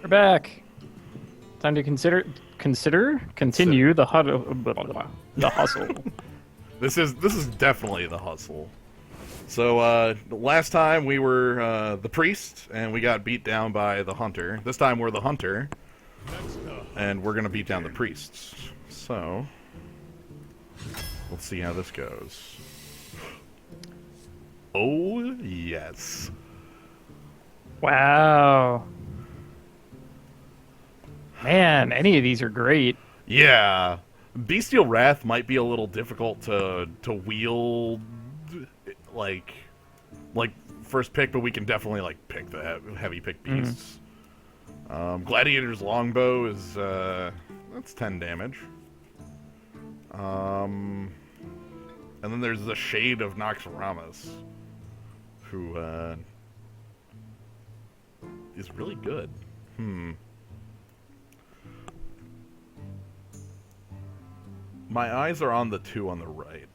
We're back. Time to continue the hustle. This is definitely the hustle. So last time we were the priest, and we got beat down by the hunter. This time we're the hunter, and we're gonna beat down the priests. So let's see how this goes. Oh yes! Wow. Man, any of these are great. Yeah, Bestial Wrath might be a little difficult to wield, like first pick, but we can definitely like pick the heavy pick beasts. Gladiator's longbow is that's 10 damage. And then there's the Shade of Noxramas, who is really good. My eyes are on the two on the right.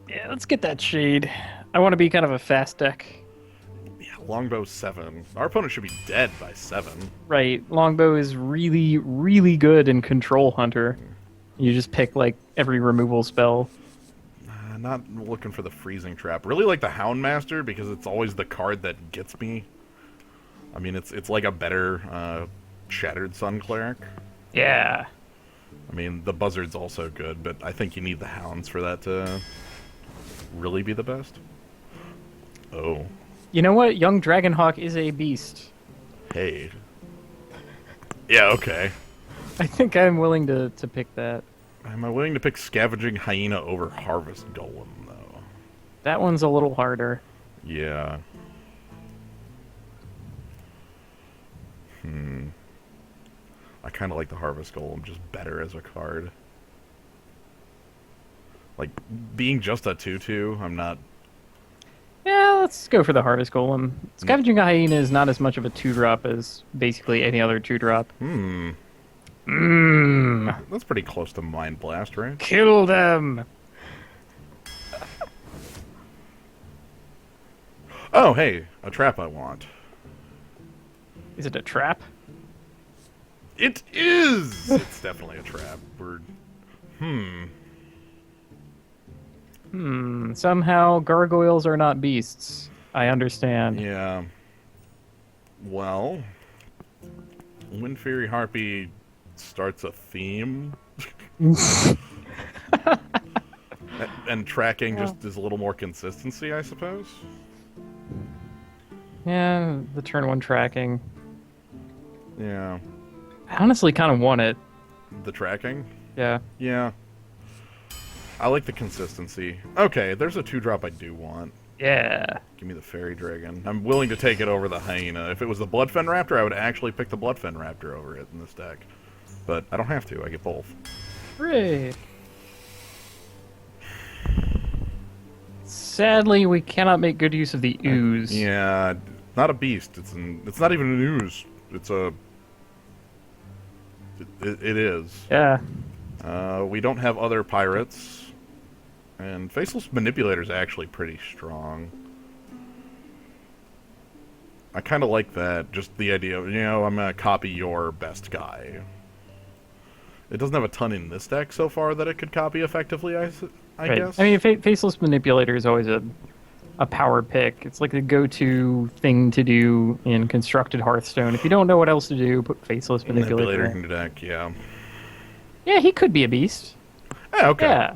Yeah, let's get that shade. I want to be kind of a fast deck. Yeah, longbow 7. Our opponent should be dead by 7. Right. Longbow is really, really good in Control Hunter. You just pick, like, every removal spell. Not looking for the freezing trap. Really like the Houndmaster because it's always the card that gets me. I mean, it's like a better Shattered Sun Cleric. Yeah. I mean, the Buzzard's also good, but I think you need the Hounds for that to really be the best. Oh. You know what? Young Dragonhawk is a beast. Hey. Yeah, okay. I think I'm willing to pick that. Am I willing to pick Scavenging Hyena over Harvest Golem, though? That one's a little harder. Yeah. I kind of like the Harvest Golem just better as a card. Like, being just a 2/2, I'm not... Yeah, let's go for the Harvest Golem. Scavenging Hyena is not as much of a 2-drop as basically any other 2-drop. That's pretty close to Mind Blast, right? Kill them! Oh, hey, a trap I want. Is it a trap? It is! It's definitely a trap. Somehow gargoyles are not beasts. I understand. Yeah. Well, Wind Fury Harpy starts a theme. And tracking just is a little more consistency, I suppose. Yeah, the turn 1 tracking. Yeah. I honestly kind of want it. The tracking? Yeah. Yeah. I like the consistency. Okay, there's a 2-drop I do want. Yeah. Give me the Fairy Dragon. I'm willing to take it over the Hyena. If it was the Bloodfen Raptor, I would actually pick the Bloodfen Raptor over it in this deck. But I don't have to. I get both. Hooray. Sadly, we cannot make good use of the ooze. Yeah, not a beast. It's not even an ooze. It's a... It is. Yeah. We don't have other pirates. And Faceless Manipulator is actually pretty strong. I kind of like that. Just the idea of, I'm going to copy your best guy. It doesn't have a ton in this deck so far that it could copy effectively, I Right. guess. I mean, Faceless Manipulator is always a power pick. It's like the go-to thing to do in constructed Hearthstone. If you don't know what else to do, put Faceless Manipulator in the deck, yeah. Yeah, he could be a beast. Yeah, okay. Yeah.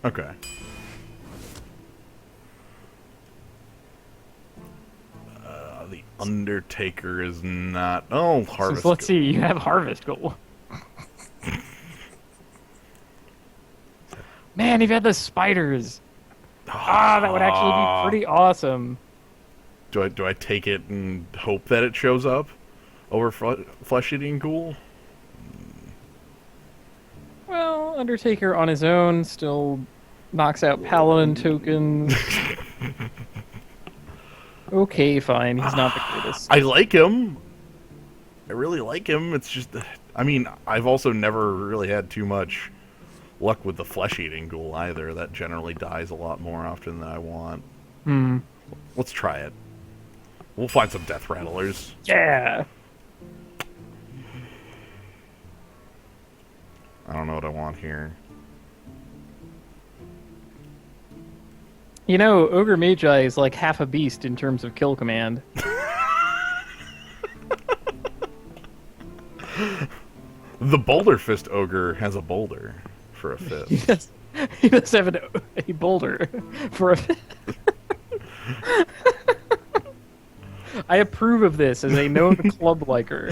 Okay. The Undertaker is not... Oh, Harvest. So let's see, you have Harvest Goal. Man, if you had the spiders. That would actually be pretty awesome. Do I take it and hope that it shows up over Flesh Eating Ghoul? Well, Undertaker on his own still knocks out Paladin tokens. Okay, fine. He's not the greatest. I like him. I really like him. It's just... I mean, I've also never really had too much luck with the Flesh Eating Ghoul either. That generally dies a lot more often than I want. Hmm. Let's try it. We'll find some death rattlers. Yeah. I don't know what I want here. You know, Ogre Magi is like half a beast in terms of kill command. The Boulder Fist Ogre has a boulder for a fist. He does have a boulder for a. I approve of this as a known club liker.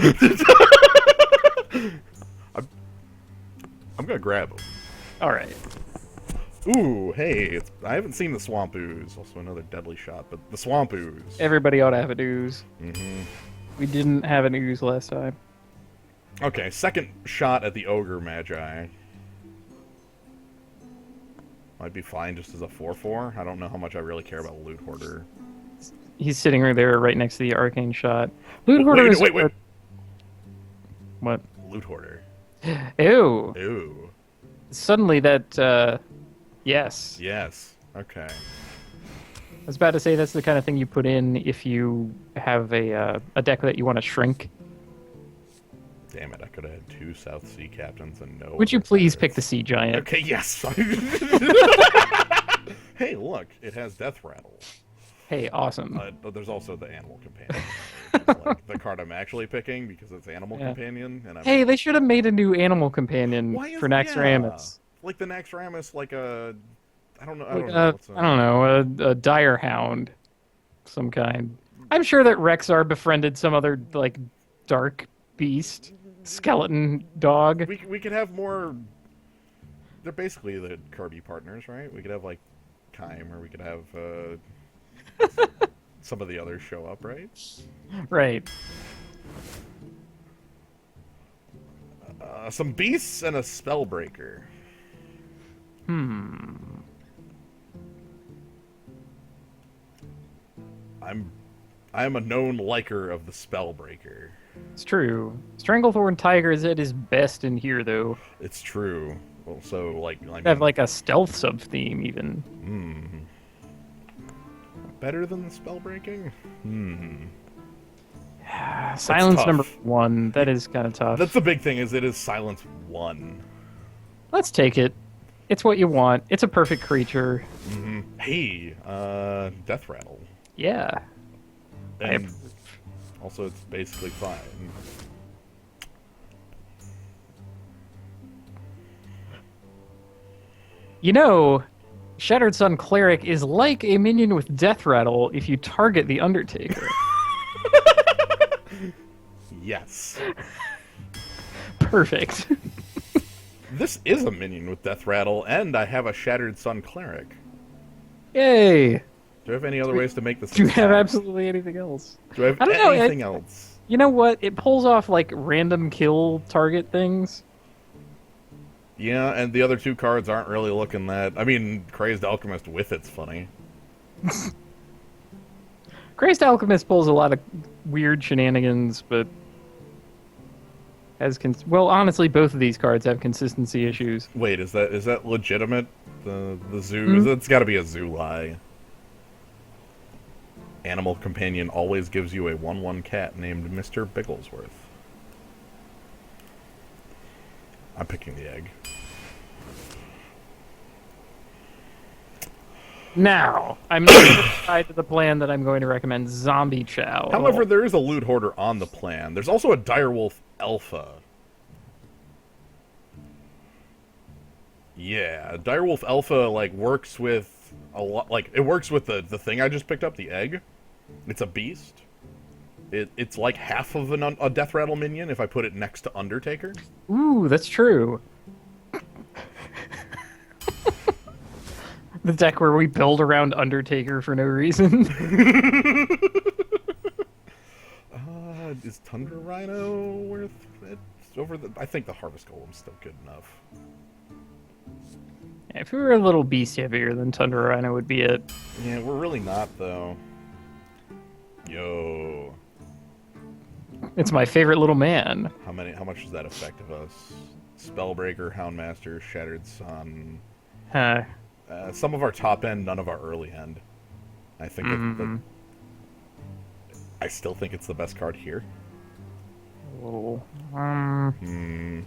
I'm gonna grab him. All right. Ooh, hey, I haven't seen the Swamp Ooze. Also another deadly shot, but the Swamp Ooze. Everybody ought to have an ooze. Mm-hmm. We didn't have an ooze last time. Okay, second shot at the Ogre Magi. Might be fine just as a 4/4. I don't know how much I really care about Loot Hoarder. He's sitting right there, right next to the arcane shot. Loot Hoarder is... Wait. What? Loot Hoarder. Ew. Ew. Suddenly that, yes. Yes. Okay. I was about to say that's the kind of thing you put in if you have a deck that you want to shrink. Damn it, I could have had 2 South Sea Captains and no... Would you please pick pirates. the Sea Giant? Okay, yes! Hey, look, it has Death Rattle. Hey, awesome. But there's also the Animal Companion. Like, the card I'm actually picking because it's Animal Companion. And Hey, they should have made a new Animal Companion for Naxxramas. Like the Naxxramas, like a... I don't know. I don't know, a dire hound, some kind. I'm sure that Rexar befriended some other like dark beast, skeleton dog. We could have more. They're basically the Kirby partners, right? We could have like Kime, or we could have some of the others show up, right? Right. Some beasts and a Spellbreaker. I'm a known liker of the Spellbreaker. It's true. Stranglethorn Tiger is at his best in here, though. It's true. Also, like I mean, Have like a stealth sub theme, even. Better than the Spellbreaking? Silence tough. number 1. That is kind of tough. That's the big thing. Is it is Silence 1. Let's take it. It's what you want. It's a perfect creature. Hey, Death Rattle. Yeah. And also, it's basically fine. You know, Shattered Sun Cleric is like a minion with Death Rattle if you target the Undertaker. Yes. Perfect. This is a minion with Death Rattle, and I have a Shattered Sun Cleric. Yay. Do I have any other ways to make this? Do you have absolutely anything else? Do I have don't know, anything else? You know what? It pulls off like random kill target things. Yeah, and the other 2 cards aren't really looking that... I mean, Crazed Alchemist with it's funny. Crazed Alchemist pulls a lot of weird shenanigans, but... well, honestly, both of these cards have consistency issues. Wait, is that legitimate? The zoo? That's got to be a zoo lie. Animal Companion always gives you a 1/1 cat named Mr. Bigglesworth. I'm picking the egg. Now, I'm not tied to the plan that I'm going to recommend Zombie Chow. However, there is a Loot Hoarder on the plan. There's also a Direwolf Alpha. Yeah, Direwolf Alpha like works with a lot. Like it works with the thing I just picked up, the egg. It's a beast. It's like half of a Death Rattle minion if I put it next to Undertaker. Ooh, that's true. The deck where we build around Undertaker for no reason. Is Tundra Rhino worth it? I think the Harvest Golem's still good enough. If we were a little beast heavier, then Tundra Rhino would be it. Yeah, we're really not though. Yo. It's my favorite little man. How much does that affect of us? Spellbreaker, Houndmaster, Shattered Sun. Huh. Some of our top end, none of our early end. I think I still think it's the best card here. Oh, Hmm.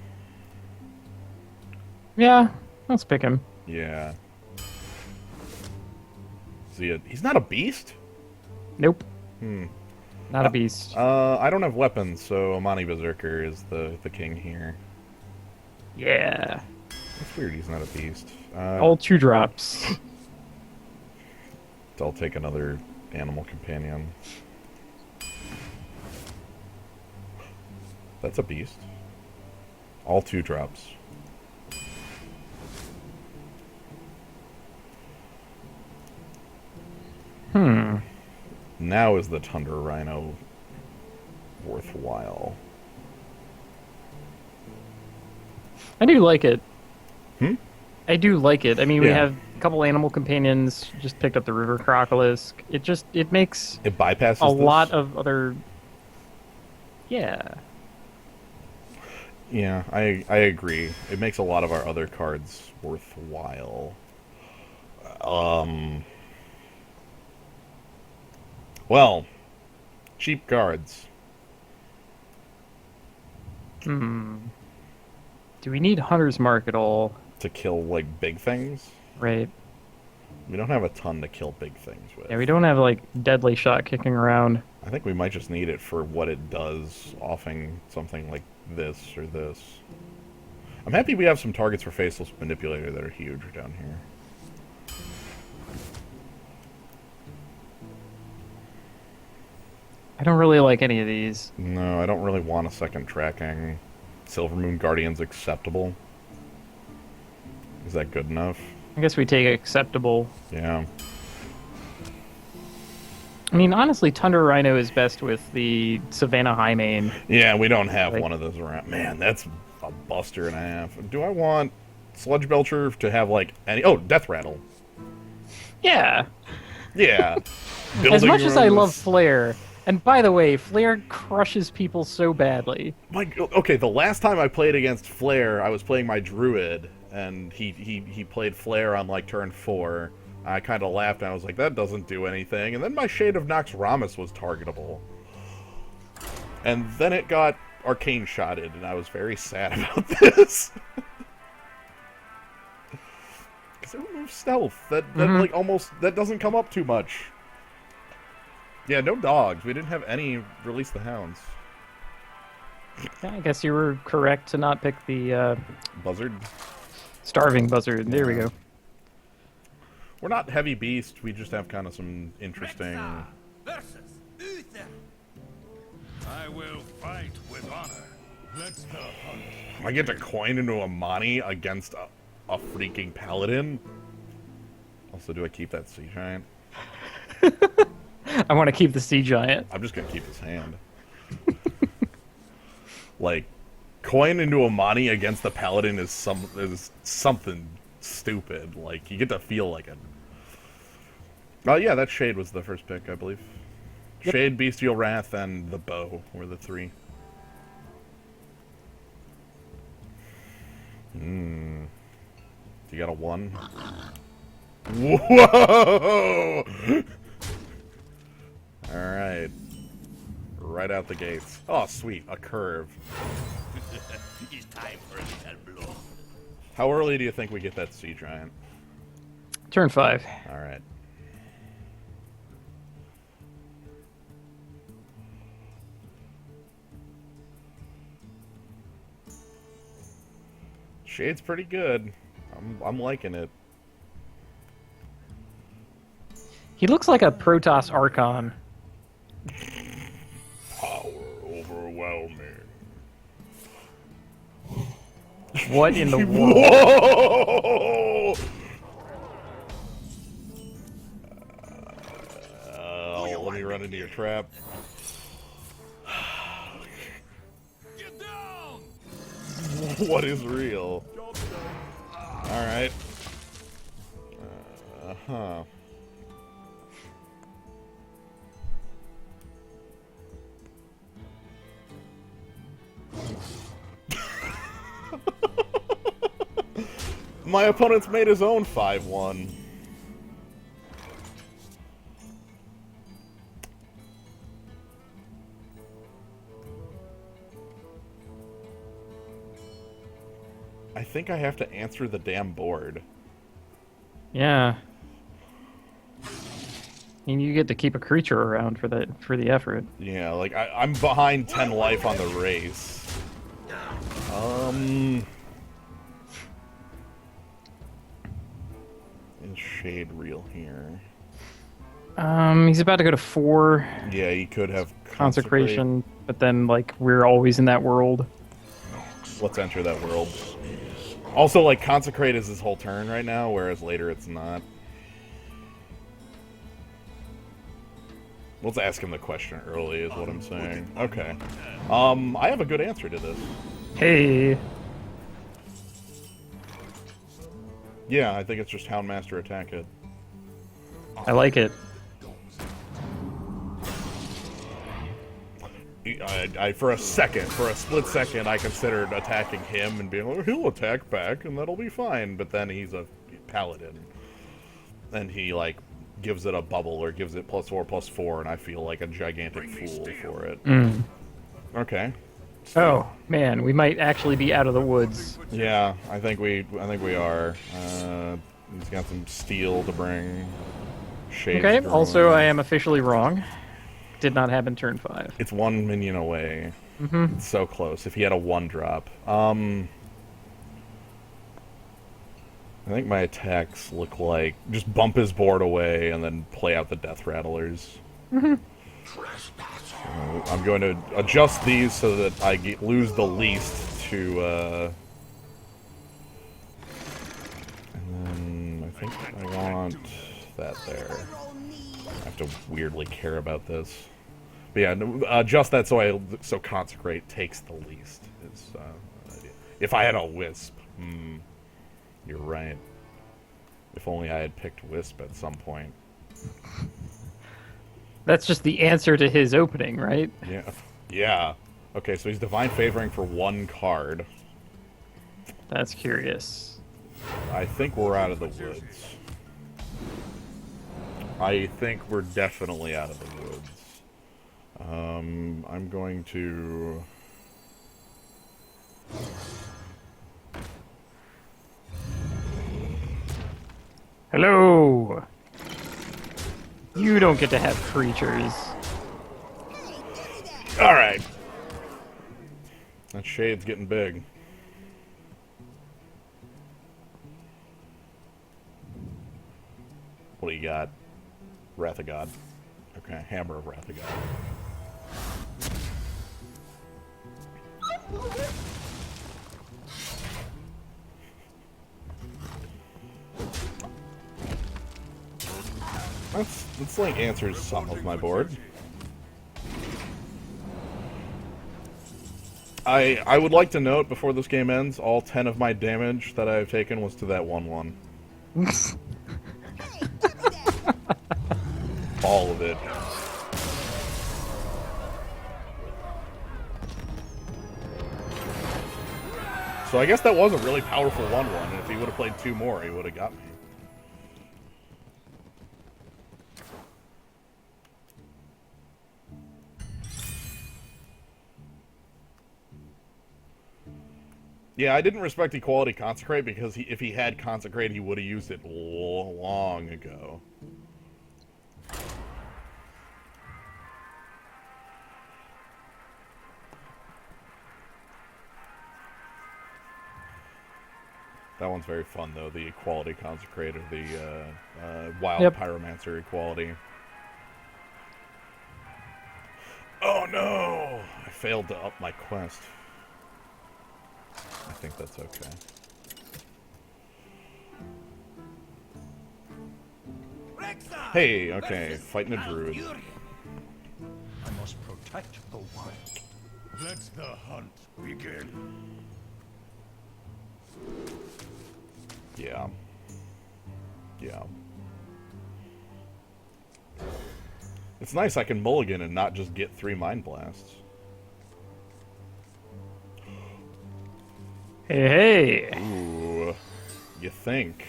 yeah, let's pick him. Yeah. He's not a beast? Nope. Hmm. Not a beast. I don't have weapons, so Amani Berserker is the king here. Yeah. It's weird he's not a beast. All 2-drops. I'll take another animal companion. That's a beast. All 2-drops. Now is the Tundra Rhino worthwhile? I do like it. Hmm? I do like it. I mean, we Yeah. have a couple animal companions. Just picked up the River Crocolisk. It makes It bypasses a this? lot of other. Yeah. Yeah, I agree. It makes a lot of our other cards worthwhile. Well, cheap cards. Do we need Hunter's Mark at all? To kill, like, big things? Right. We don't have a ton to kill big things with. Yeah, we don't have like Deadly Shot kicking around. I think we might just need it for what it does, offing something like this or this. I'm happy we have some targets for Faceless Manipulator that are huge down here. I don't really like any of these. No, I don't really want a second tracking. Silver Moon Guardian's acceptable. Is that good enough? I guess we take acceptable. Yeah. I mean, honestly, Tundra Rhino is best with the Savannah Highmane. Yeah, we don't have Like- one of those around. Man, that's a buster and a half. Do I want Sludge Belcher to have, like, any... Oh, Death Rattle. Yeah. Yeah. As much as I rooms. love Flare, and by the way, Flare crushes people so badly. Okay, the last time I played against Flare, I was playing my Druid, and he played Flare on, like, turn 4. I kind of laughed, and I was like, that doesn't do anything. And then my Shade of Noxramas was targetable. And then it got Arcane Shotted, and I was very sad about this. Because it removes stealth. That like, almost... That doesn't come up too much. Yeah, no dogs. We didn't have any Release the Hounds. Yeah, I guess you were correct to not pick the Buzzard. Starving Buzzard. There we go. We're not heavy beast. We just have kind of some interesting... Versus Uther. I will fight with honor. Let's go hunt. I get to coin into a Mani against a freaking Paladin. Also, do I keep that Sea Giant? I want to keep the Sea Giant. I'm just gonna keep his hand. Like, coin into a Mani against the Paladin is something stupid. Like, you get to feel like it. Oh yeah, that Shade was the first pick, I believe. Yep. Shade, Bestial Wrath, and the Bow were the 3. You got a 1? Whoa! Alright. Right out the gates. Oh, sweet. A curve. It's time for a little blow. How early do you think we get that Sea Giant? Turn 5. Alright. Shade's pretty good. I'm liking it. He looks like a Protoss Archon. Power overwhelming. What in the world? Whoa! Let me run into your trap. Get down! What is real? Alright. Uh-huh. My opponent's made his own 5-1. think I have to answer the damn board. Yeah. And you get to keep a creature around for the effort. Yeah, like, I'm behind 10 life on the race. Is Shade real here? He's about to go to 4 Yeah, he could have consecration, but then like we're always in that world. Let's enter that world. Also, like, consecrate is his whole turn right now, whereas later it's not. Let's ask him the question early, is what I'm saying. Okay. I have a good answer to this. Hey. Yeah, I think it's just Houndmaster attack it. I like it. For a split second, I considered attacking him and being like, he'll attack back and that'll be fine. But then he's a paladin. And he, like, gives it a bubble or gives it +4/+4, and I feel like a gigantic fool for it. Okay. Oh, man, we might actually be out of the woods. Yeah, I think we are. He's got some steel to bring. Shades Okay, growing. also I am officially wrong. Did not happen turn 5. It's 1 minion away. It's so close. If he had a 1-drop. I think my attacks look like just bump his board away and then play out the Death Rattlers. So I'm going to adjust these so that I lose the least to, and then I think I want that there. I have to weirdly care about this. But yeah, adjust that so Consecrate takes the least. Is an idea. If I had a Wisp, you're right. If only I had picked Wisp at some point. That's just the answer to his opening, right? Yeah. Yeah. Okay, so he's Divine Favoring for 1 card. That's curious. I think we're out of the woods. I think we're definitely out of the woods. I'm going to... Hello! You don't get to have creatures. Alright. That shade's getting big. What do you got? Wrath of God. Okay, Hammer of Wrath of God. That's like answers some of my board. I would like to note before this game ends, all 10 of my damage that I've taken was to that 1/1. All of it. So I guess that was a really powerful 1/1, and if he would have played 2 more, he would have got me. Yeah, I didn't respect Equality Consecrate because if he had Consecrate, he would have used it long ago. That one's very fun, though, the Equality Consecrate, or the Wild Pyromancer Equality. Oh no! I failed to up my quest. I think that's okay. Hey, okay, fighting a druid. I must protect the wild. Let the hunt begin. Yeah. Yeah. It's nice I can mulligan and not just get 3 Mind Blasts. Hey, hey. Ooh. You think?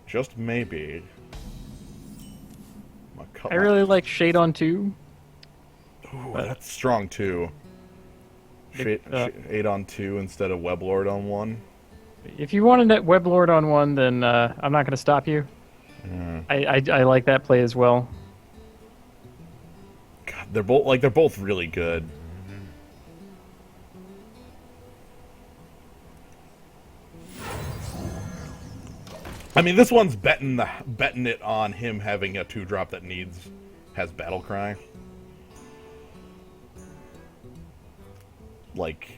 Just maybe. I really like Shade on 2. Ooh, that's strong too. 8 on 2 instead of Weblord on 1. If you want to net Weblord on 1, then I'm not going to stop you. I like that play as well. God, they're both really good. I mean, this one's betting it on him having a 2-drop that has Battle Cry. Like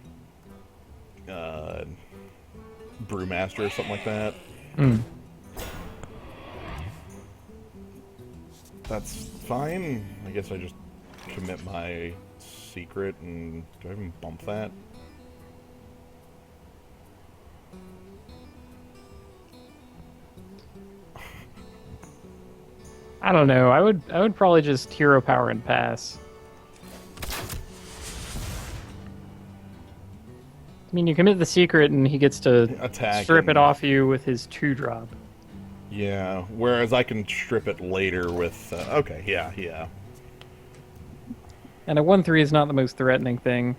Brewmaster or something like that. That's fine. I guess I just commit my secret and do I even bump that? I don't know. I would probably just hero power and pass. I mean, you commit the secret and he gets to Attack strip it and- off you with his 2-drop. Yeah, whereas I can strip it later with... okay, yeah. And a 1/3 is not the most threatening thing.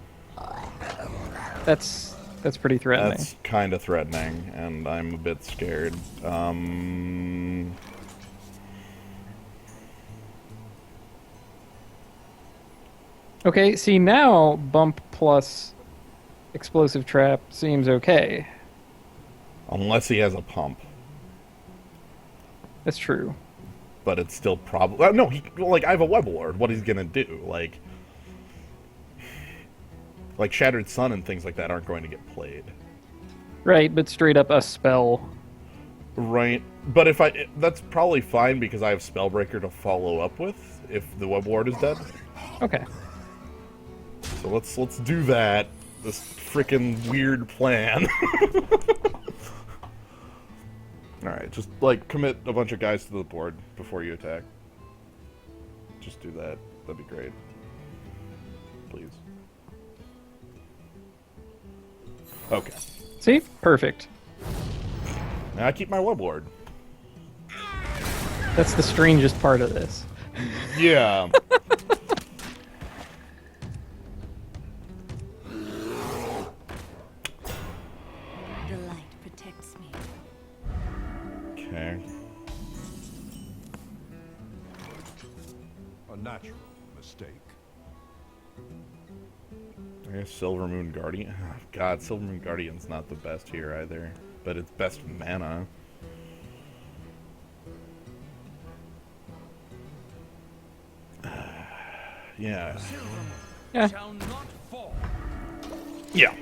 That's pretty threatening. That's kind of threatening, and I'm a bit scared. Okay, see now bump plus explosive trap seems okay. Unless he has a pump. That's true. But it's still probably... no, I have a Weblord. What he's gonna do? Like Shattered Sun and things like that aren't going to get played. Right, but straight up a spell. Right. But that's probably fine because I have Spellbreaker to follow up with if the Weblord is dead. Okay. So let's do that. This freaking weird plan. Alright, just commit a bunch of guys to the board before you attack. Just do that. That'd be great. Please. Okay. See? Perfect. Now I keep my Weblord. That's the strangest part of this. Yeah. The light protects me. Okay. A natural mistake. I guess Silver Moon Guardian. Oh, God, Silver Moon Guardian's not the best here either, but it's best mana. Yeah. Yeah. Shall not fall. Yeah.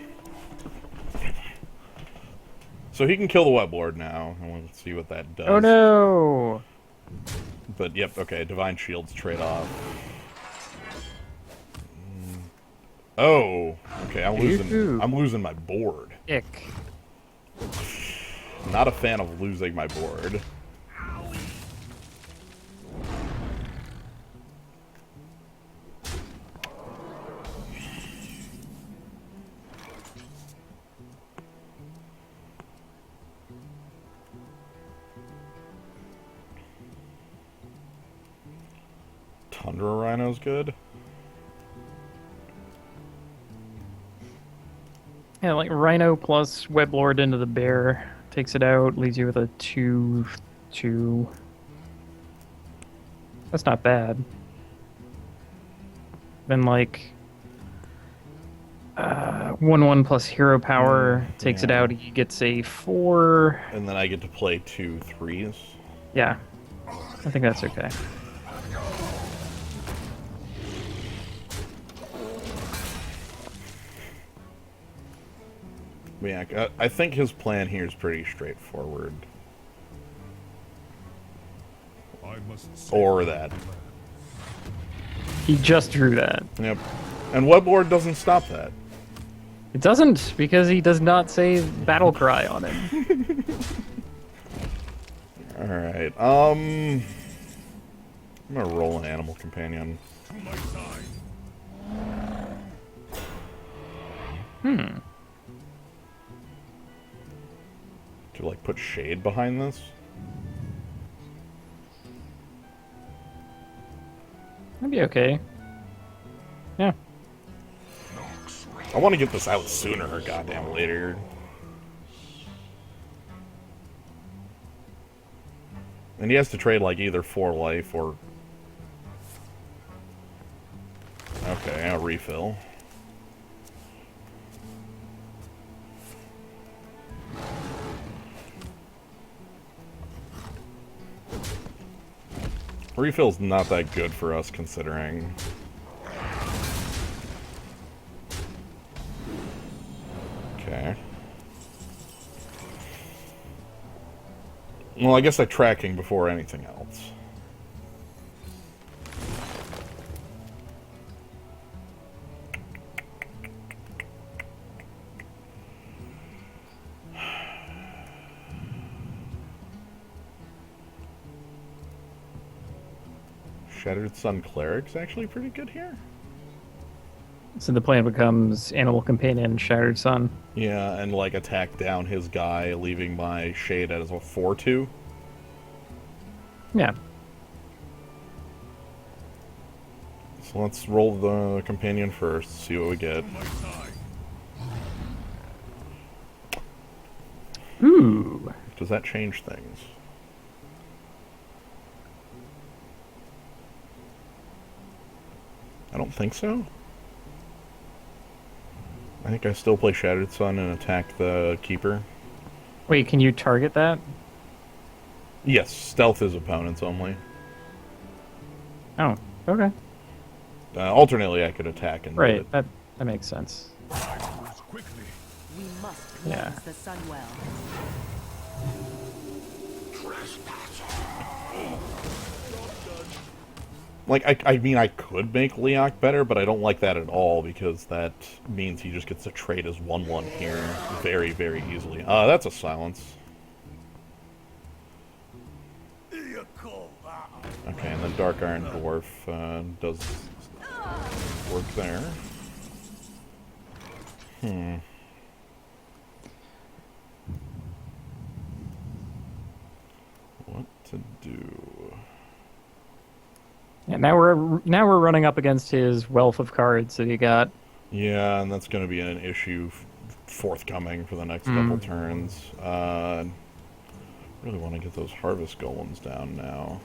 So he can kill the Weblord now, and we'll see what that does. Oh no! But yep, okay, Divine Shield's trade-off. Oh, okay, Ooh. I'm losing my board. Ick. Not a fan of losing my board. Tundra Rhino's good. Yeah, like Rhino plus Weblord into the bear takes it out, leaves you with a 2/2. That's not bad. Then 1/1 plus hero power takes it yeah. out. He gets a 4. And then I get to play 2 3s. Yeah, I think that's okay. Yeah, I think his plan here is pretty straightforward. I must Or that. He just drew that. Yep. And Weblord doesn't stop that. It doesn't, because he does not say battle cry on it. Alright, I'm gonna roll an Animal Companion. to my side. To, put shade behind this? That'd be okay. Yeah. I want to get this out sooner or goddamn later. And he has to trade like either 4 life or... Okay, I'll refill. Refill's not that good for us considering. Okay. Well, I guess I'm tracking before anything else. Shattered Sun Cleric's actually pretty good here. So the plan becomes Animal Companion, Shattered Sun. Yeah, and like attack down his guy, leaving my Shade as a 4/2. Yeah. So let's roll the companion first, see what we get. Ooh. Does that change things? I don't think so. I think I still play Shattered Sun and attack the Keeper. Wait, can you target that? Yes, stealth is opponents only. Oh, okay. Alternately, I could attack and do Right, it. that makes sense. Quickly. We must Yeah. cleanse the Sunwell. Like, I mean, I could make Leok better, but I don't like that at all, because that means he just gets to trade as 1/1 here very, very easily. That's a silence. Okay, and the Dark Iron Dwarf does work there. What to do? Yeah, now we're running up against his wealth of cards that he got. Yeah, and that's going to be an issue forthcoming for the next couple turns. Really want to get those Harvest Golems down now.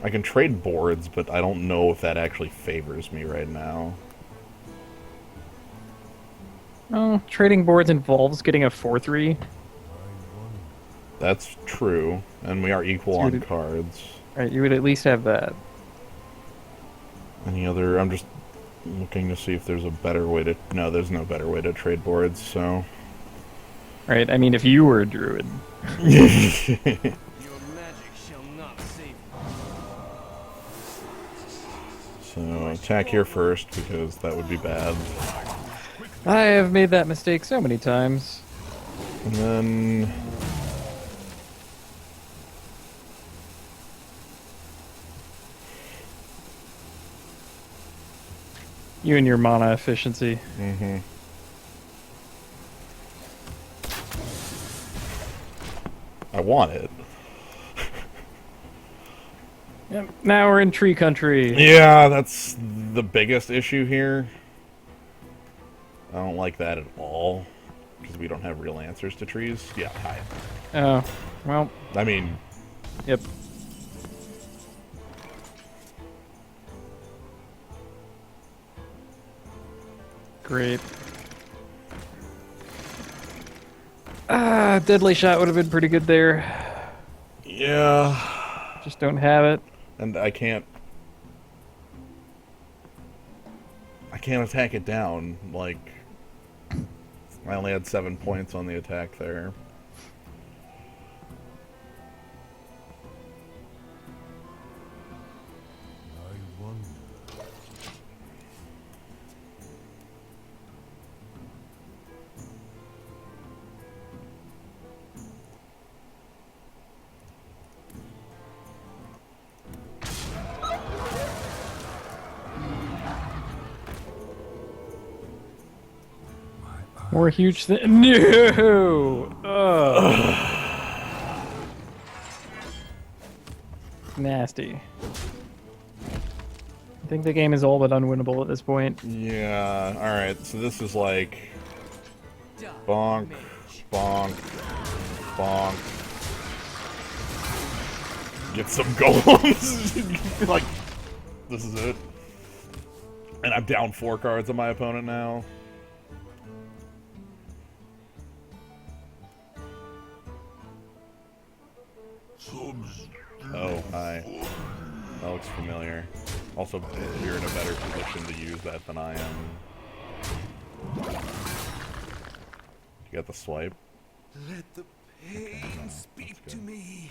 I can trade boards, but I don't know if that actually favors me right now. Oh, trading boards involves getting a 4/3. That's true, and we are equal on cards. Right, you would at least have that. Any other... I'm just looking to see if there's a better way to... No, there's no better way to trade boards, so... Right, I mean, if you were a druid. Your magic shall not save So, attack here first, because that would be bad. I have made that mistake so many times. And then... You and your mana efficiency. Mm-hmm. I want it. Yep, now we're in tree country. Yeah, that's the biggest issue here. I don't like that at all, because we don't have real answers to trees. Yeah, hi. Oh, well, I mean... yep. Great. Deadly Shot would have been pretty good there. Yeah... Just don't have it. And I can't attack it down, like... I only had 7 points on the attack there. I wonder. More huge than... No! Ugh. Nasty. I think the game is all but unwinnable at this point. Yeah, alright, so this is like... bonk, bonk, bonk. Get some golems! Like, this is it. And I'm down 4 cards on my opponent now. Oh, hi. That looks familiar. Also, you're in a better position to use that than I am. You got the swipe? Let the pain speak to me.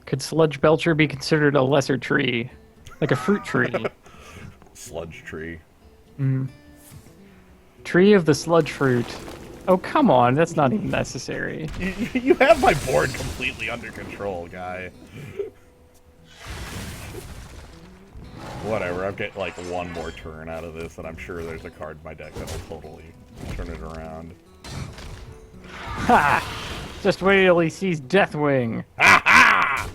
Could Sludge Belcher be considered a lesser tree? Like a fruit tree? Sludge tree. Tree of the sludge fruit. Oh, come on. That's not even necessary. You have my board completely under control, guy. Whatever, I'll get like 1 more turn out of this, and I'm sure there's a card in my deck that'll totally turn it around. Ha! Just wait till he sees Deathwing. Ha ha!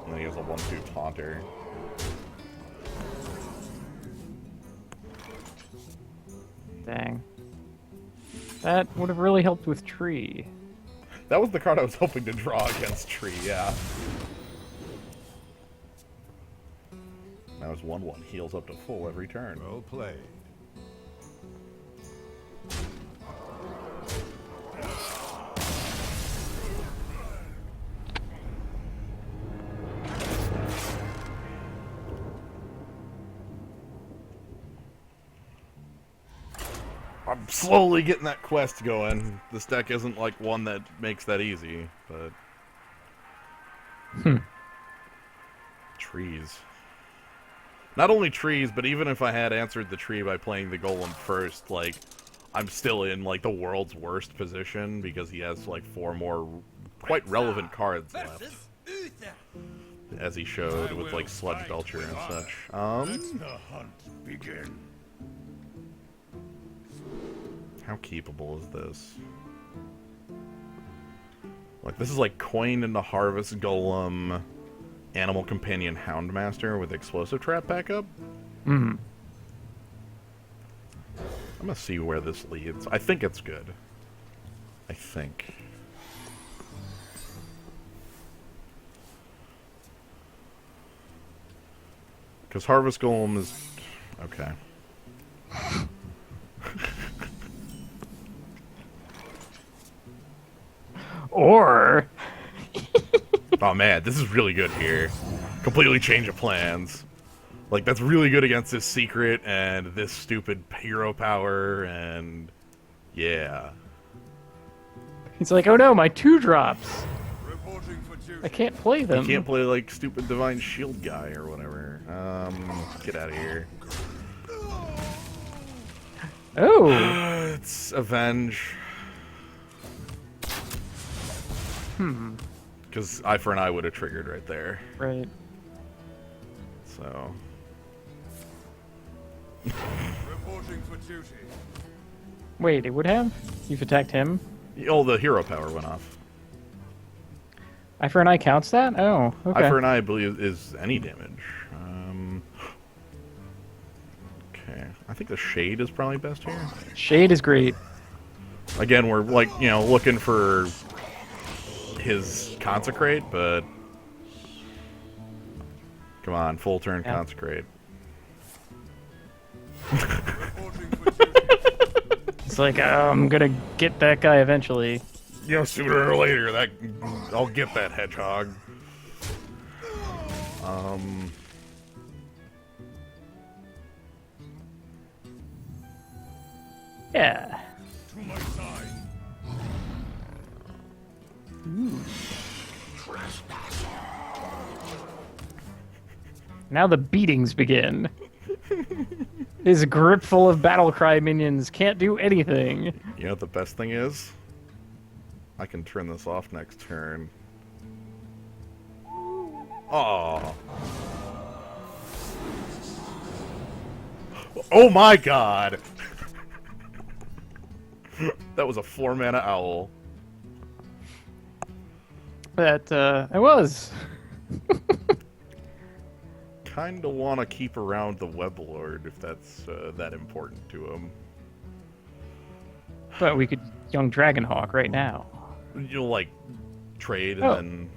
And then he has a 1/2 taunter. Dang. That would have really helped with Tree. That was the card I was hoping to draw against Tree, yeah. Now his 1/1 heals up to full every turn. Well played. I'm slowly getting that quest going. This deck isn't like one that makes that easy, but... Trees. Not only trees, but even if I had answered the tree by playing the golem first, like, I'm still in, like, the world's worst position, because he has, like, 4 more quite relevant cards left. As he showed with, like, Sludge Belcher and such. Let the hunt begin. How keepable is this? Like, this is like coined into Harvest Golem, Animal Companion Houndmaster with Explosive Trap backup? I'm gonna see where this leads. I think it's good. I think. Because Harvest Golem is... okay. Or... Oh man, this is really good here. Completely change of plans. Like, that's really good against this secret and this stupid hero power and... yeah. He's like, oh no, my 2-drops. Reporting for duty. I can't play them. You can't play like stupid Divine Shield guy or whatever. Get out of here. Oh! It's Avenge. Because Eye for an Eye would have triggered right there. Right. So... Reporting for duty. Wait, it would have? You've attacked him? oh, the hero power went off. Eye for an Eye counts that? Oh, okay. Eye for an Eye, I believe, is any damage. Okay. I think the Shade is probably best here. Shade is great. Again, we're, like, you know, looking for his Consecrate, but... come on, full turn Yeah. Consecrate. Reporting for duty. It's like, I'm gonna get that guy eventually. You know, sooner or later, that I'll get that hedgehog. Yeah. To my side. Now the beatings begin. His grip full of battle cry minions can't do anything. You know what the best thing is? I can turn this off next turn. Aw. Oh my god! That was a 4-mana owl. That, I was. Kinda wanna keep around the Weblord if that's that important to him. But we could Young Dragonhawk right now. You'll, like, trade and Oh. then...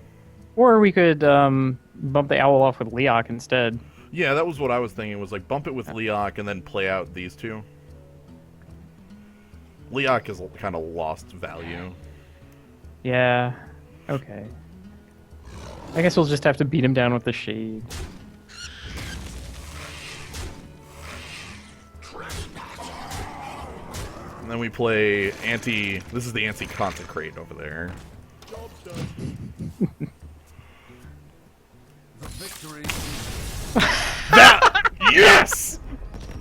Or we could, bump the owl off with Leok instead. Yeah, that was what I was thinking, was, like, bump it with Leok and then play out these two. Leok has kind of lost value. Yeah. Okay. I guess we'll just have to beat him down with the Shade. And then we play anti... This is the anti-consecrate over there. Victory. That! Yes!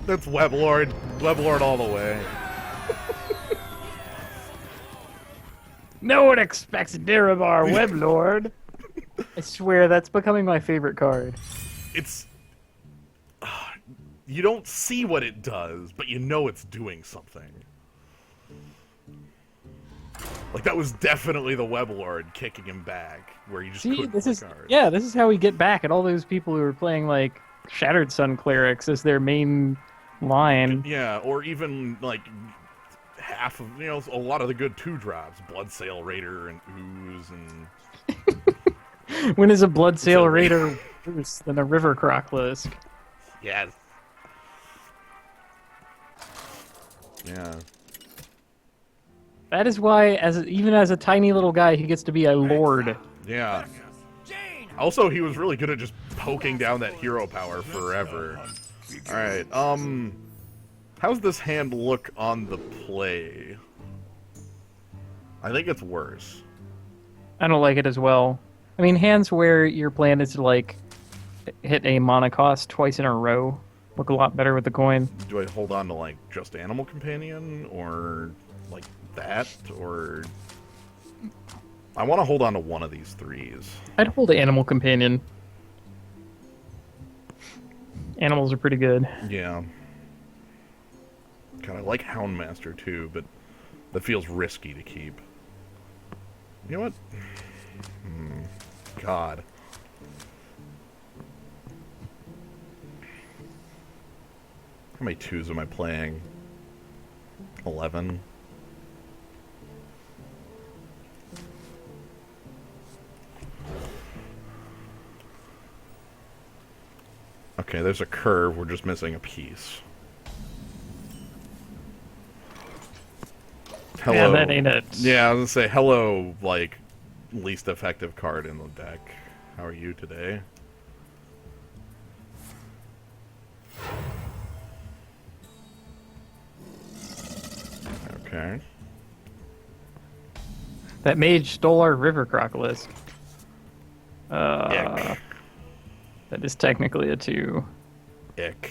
That's Weblord. Weblord all the way. No one expects Diribar, Weblord. I swear, that's becoming my favorite card. It's... You don't see what it does, but you know it's doing something. Like, that was definitely the Weblord kicking him back, where you just See, couldn't this play is cards. yeah, this is how we get back at all those people who are playing like Shattered Sun clerics as their main line. Yeah, or even, like, half of, you know, a lot of the good 2-drops. Bloodsail Raider and Ooze and... When is a Bloodsail Raider worse than a River Croclisk? Yes. Yeah. That is why, even as a tiny little guy, he gets to be a lord. Yeah. Jane. Also, he was really good at just poking down that hero power forever. Alright, how's this hand look on the play? I think it's worse. I don't like it as well. I mean, hands where your plan is to, like, hit a mana cost twice in a row look a lot better with the coin. Do I hold on to, like, just Animal Companion, or, like, that, or... I want to hold on to one of these threes. I'd hold Animal Companion. Animals are pretty good. Yeah. God, I like Houndmaster, too, but that feels risky to keep. You know what? God. How many 2s am I playing? 11? Okay, there's a curve. We're just missing a piece. Hello. Yeah, that ain't it. Yeah, I was gonna say hello, like, least effective card in the deck. How are you today? Okay. That mage stole our River Croclisk. Ick. That is technically a 2. Ick.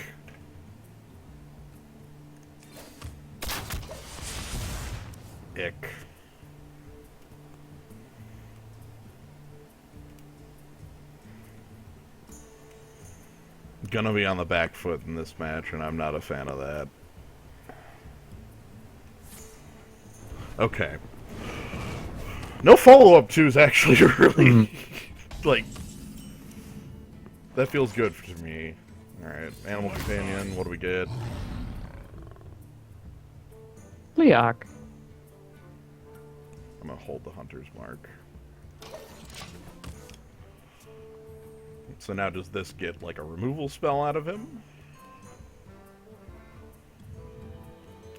Ick. Gonna be on the back foot in this match, and I'm not a fan of that. Okay. No follow-up twos actually really like that feels good for me. Alright, Animal Companion, what do we get? Leok. I'm gonna hold the Hunter's Mark. So now does this get like a removal spell out of him?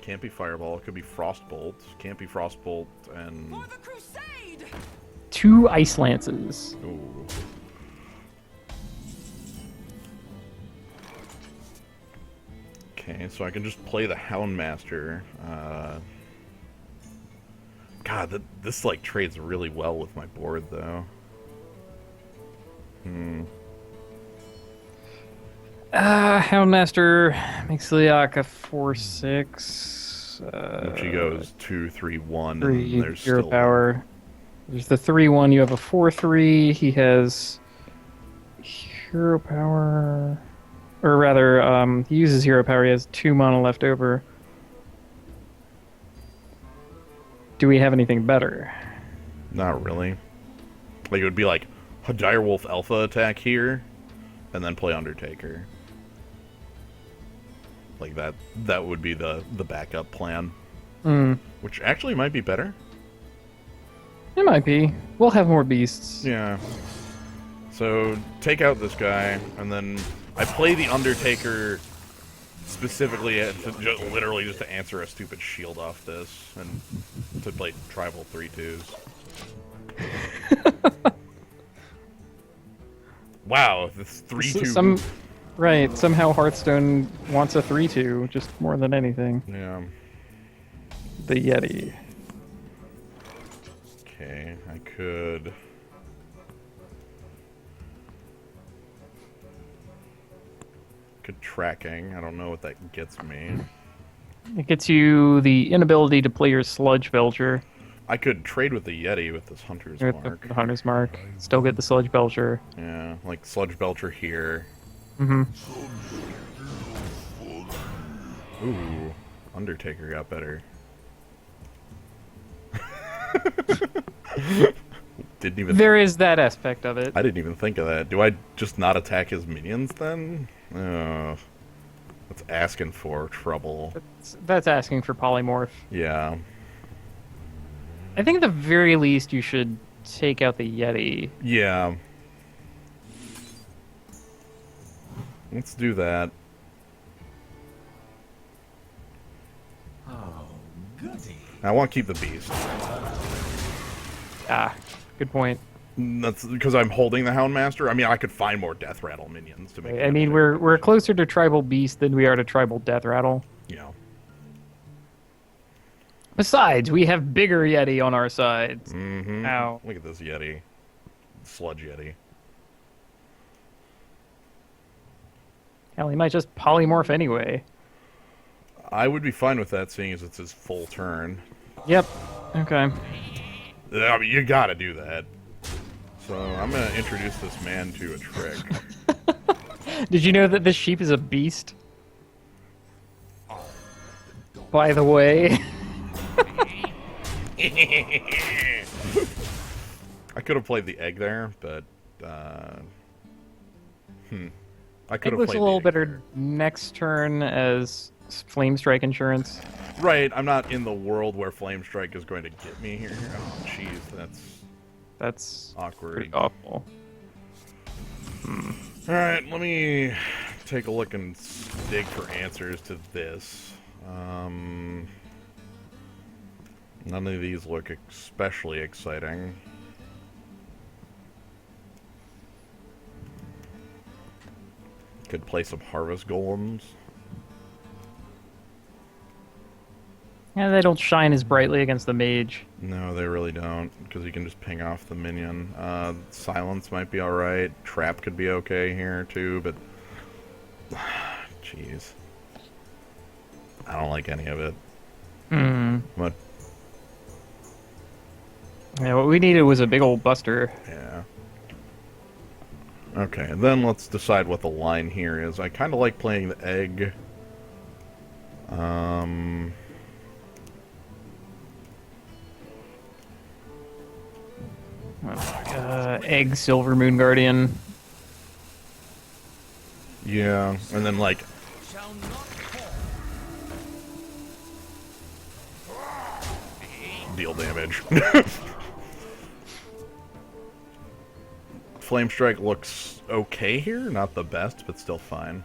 Can't be Fireball, it could be Frostbolt. Can't be Frostbolt and... For the crusade! 2 Ice Lances. Ooh. Okay, so I can just play the Houndmaster. God, this like trades really well with my board, though. Houndmaster makes Leok a 4/6. She goes 2, 3, 1, 3 and there's hero still... power. There's the 3/1. You have a 4/3. He has hero power. Or rather, he uses hero power. He has 2 mana left over. Do we have anything better? Not really. Like, it would be like a Direwolf Alpha attack here, and then play Undertaker. Like, that would be the backup plan. Which actually might be better. It might be. We'll have more beasts. Yeah. So, take out this guy, and then I play the Undertaker specifically literally just to answer a stupid shield off this, and to play tribal 3/2s. Wow, this 3/2. Right, somehow Hearthstone wants a 3/2, just more than anything. Yeah. The Yeti. Okay, I could... tracking. I don't know what that gets me. It gets you the inability to play your Sludge Belcher. I could trade with the Yeti with this Hunter's Mark. The Hunter's Mark. Still get the Sludge Belcher. Yeah, like Sludge Belcher here. Mm-hmm. Ooh, Undertaker got better. Didn't even. There is that aspect of it. I didn't even think of that. Do I just not attack his minions then? Oh, that's asking for trouble. That's asking for polymorph. Yeah. I think at the very least you should take out the Yeti. Yeah. Let's do that. Oh, goody. I want to keep the beast. Ah, good point. That's because I'm holding the Houndmaster. I mean, I could find more Death Rattle minions to make. I mean, we're closer to Tribal Beast than we are to Tribal Death Rattle. Yeah. Besides, we have bigger Yeti on our sides. Mm-hmm. Ow. Look at this Yeti. Sludge Yeti. Hell, he might just polymorph anyway. I would be fine with that, seeing as it's his full turn. Yep. Okay. I mean, you gotta do that. So, I'm gonna introduce this man to a trick. Did you know that this sheep is a beast? By the way. I could have played the egg there, but, I could It have looks played a little the egg better next turn as Flame Strike Insurance. there. Right, I'm not in the world where Flame Strike is going to get me here. Oh, jeez, That's awkward. pretty awful. Alright, let me take a look and dig for answers to this. None of these look especially exciting. Could play some Harvest Golems. Yeah, they don't shine as brightly against the mage. No, they really don't, because you can just ping off the minion. Silence might be alright. Trap could be okay here, too, but... Jeez. I don't like any of it. What? Yeah, what we needed was a big old buster. Yeah. Okay, and then let's decide what the line here is. I kind of like playing the egg. Egg Silver Moon Guardian. Yeah, and then like... Shall not fall. deal damage. Flame Strike looks okay here. Not the best, but still fine.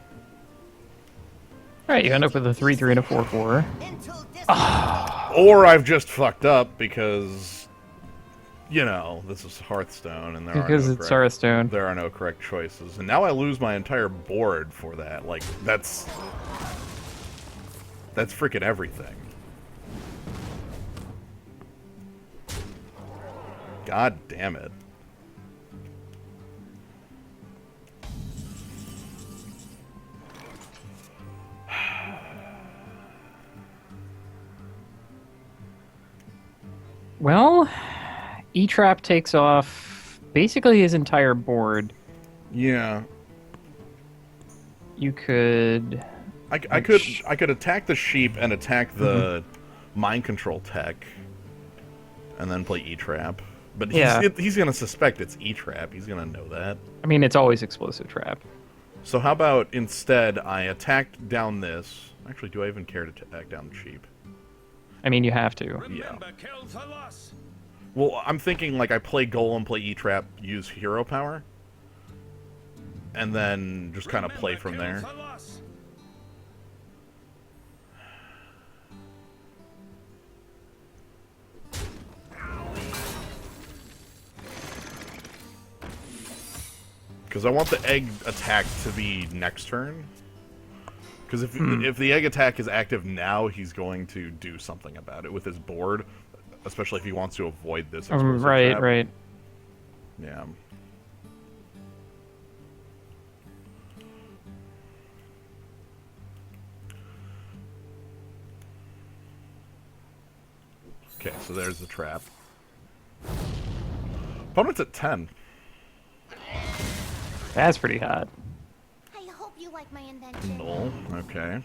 Alright, you end up with a 3/3 and a 4/4. Or I've just fucked up because, you know, this is Hearthstone and Because it's Hearthstone. there are no correct choices. And now I lose my entire board for that. Like, that's freaking everything. God damn it. Well, E-Trap takes off basically his entire board. Yeah. You could. I could attack the sheep and attack the mind control tech, and then play E-Trap. But he's gonna suspect it's E-Trap. He's gonna know that. I mean, it's always explosive trap. So how about instead I attack down this? Actually, do I even care to attack down the sheep? I mean, you have to. Remember, kill the loss. Well, I'm thinking like I play Golem, play E-Trap, use hero power, and then just kind of play from there. Because I want the egg attack to be next turn. Because if the egg attack is active now, he's going to do something about it with his board, especially if he wants to avoid this explosive trap. Right. Yeah. Okay, so there's the trap. Opponent's at 10. That's pretty hot. I hope you like my invention. Null, okay.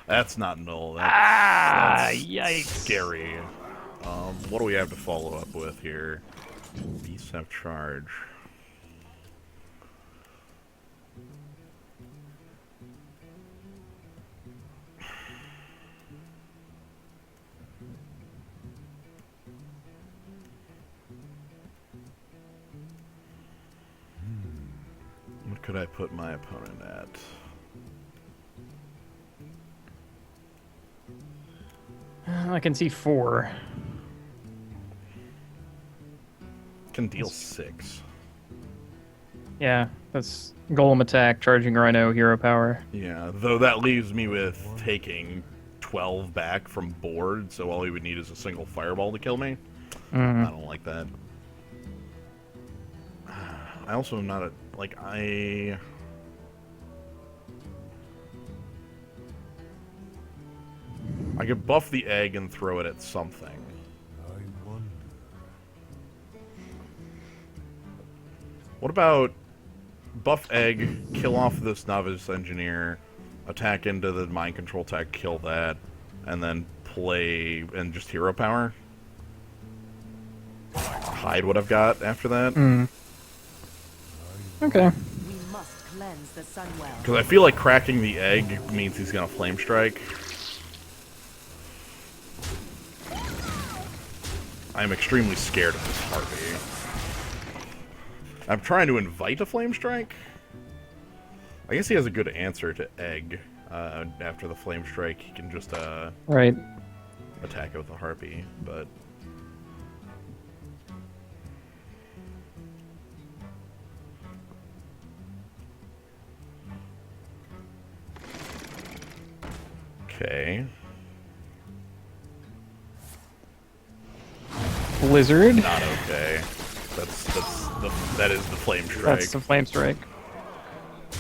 That's not null. That's Yikes. scary. What do we have to follow up with here? Beasts have charge. What could I put my opponent at? I can see 4. Can deal 6. Yeah, that's Golem attack, charging Rhino, hero power. Yeah, though that leaves me with taking 12 back from board, so all he would need is a single fireball to kill me. I don't like that. I also am not a... Like, I could buff the egg and throw it at something. I wonder. What about buff egg, kill off this novice engineer, attack into the mind control tech, kill that, and then play and just hero power? Hide what I've got after that? Okay. We must cleanse the Sunwell. Because I feel like cracking the egg means he's gonna flame strike. I'm extremely scared of this Harpy. I'm trying to invite a flame strike. I guess he has a good answer to egg. After the flame strike, he can just Right. attack it with a Harpy, but... Okay. Blizzard. Not okay. That is the flame strike. That's the flame strike.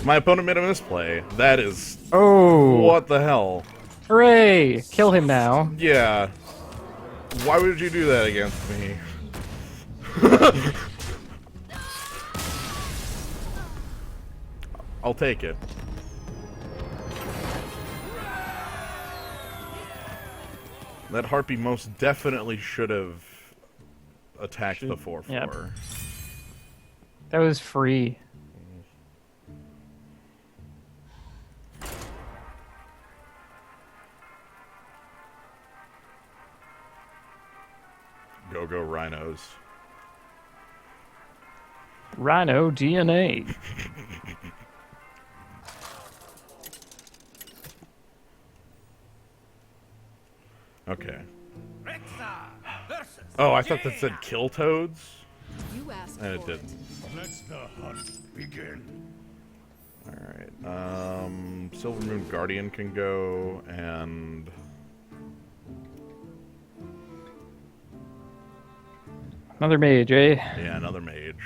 My opponent made a misplay. That is... Oh. What the hell? Hooray! Kill him now. Yeah. Why would you do that against me? I'll take it. That Harpy most definitely should have attacked the 4/4. Yep. That was free. Go rhinos. Rhino DNA. Okay. Rexar versus Oh, I thought that said kill toads, You asked and it for it. didn't. Let the hunt begin. Alright, Silver Moon Guardian can go, and... Another mage, eh? yeah, another mage.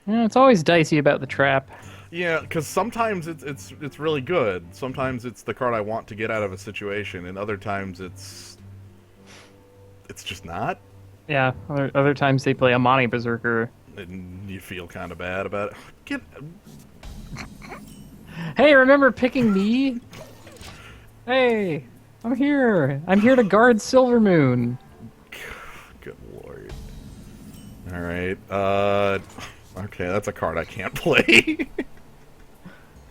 Yeah, it's always dicey about the trap. Yeah, because sometimes it's really good. Sometimes it's the card I want to get out of a situation, and other times it's just not. Yeah, other times they play Amani Berserker. And you feel kind of bad about it. Get Hey, remember picking me? Hey, I'm here. I'm here to guard Silvermoon. good lord. All right. Okay, that's a card I can't play.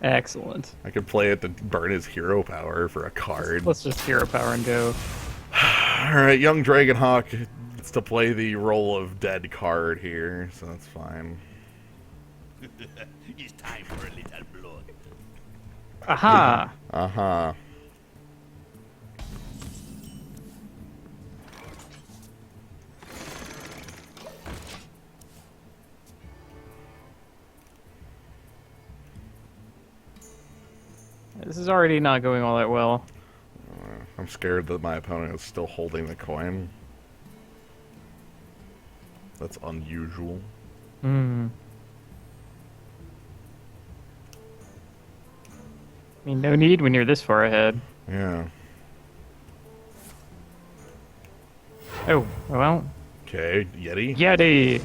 Excellent. I could play it to burn his hero power for a card. Let's just hero power and go. Alright, young Dragonhawk gets to play the role of dead card here, so that's fine. It's time for a little blood. Aha! Uh-huh. This is already not going all that well. I'm scared that my opponent is still holding the coin. That's unusual. Hmm. I mean, no need when you're this far ahead. Yeah. Oh, well. Okay, Yeti? Yeti!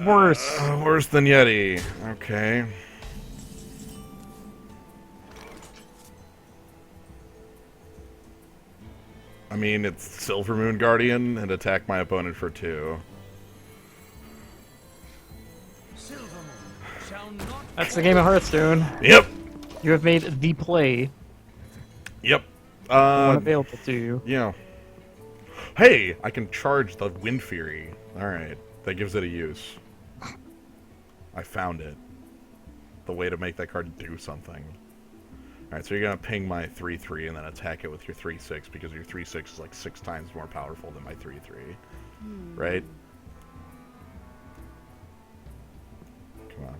Worse. Worse than Yeti. Okay. I mean, it's Silvermoon Guardian and attack my opponent for 2. Silvermoon shall not That's the game of Hearthstone. Yep. You have made the play. Yep. One available to you. Yeah. Hey, I can charge the Wind Fury. Alright, that gives it a use. I found it. The way to make that card do something. Alright, so you're gonna ping my 3/3 and then attack it with your 3/6 because your 3/6 is like 6 times more powerful than my 3/3. Right? Come on.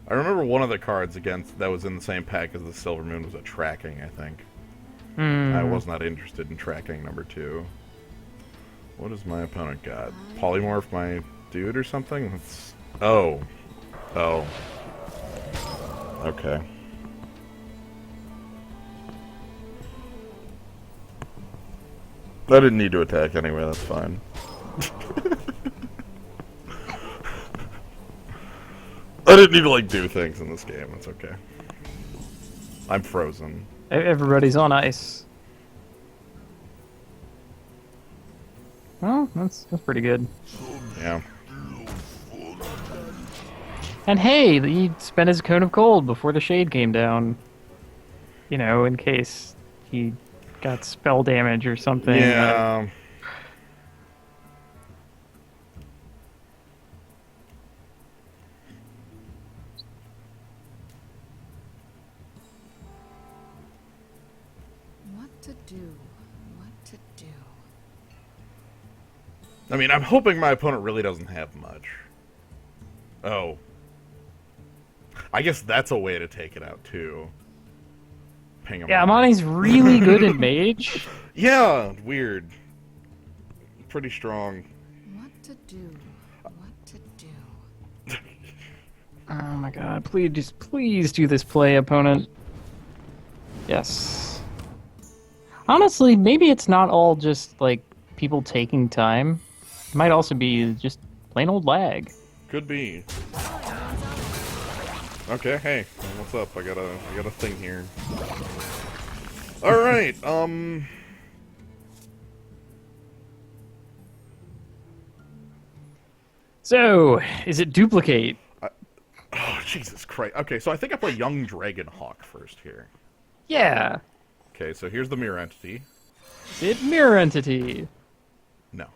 I remember one of the cards against that was in the same pack as the Silvermoon was a tracking, I think. I was not interested in tracking number 2. What does my opponent got? Polymorph my dude or something? That's... Oh. Oh. Okay. I didn't need to attack anyway, that's fine. I didn't need to, like, do things in this game, it's okay. I'm frozen. Everybody's on ice. Well, that's pretty good. Yeah. And hey, he spent his cone of cold before the shade came down. You know, in case he got spell damage or something. Yeah. What to do? What to do? I mean, I'm hoping my opponent really doesn't have much. Oh. I guess that's a way to take it out, too. Ping him. Yeah, Amani's really good at mage. Yeah, weird. Pretty strong. What to do? What to do? Oh my god, please do this play, opponent. Yes. Honestly, maybe it's not all just, like, people taking time. It might also be just plain old lag. Could be. Okay, hey, what's up? I got a thing here. All right, So, is it duplicate? Oh, Jesus Christ. Okay, so I think I play Young Dragonhawk first here. Yeah. Okay, so here's the mirror entity. Is it mirror entity? No.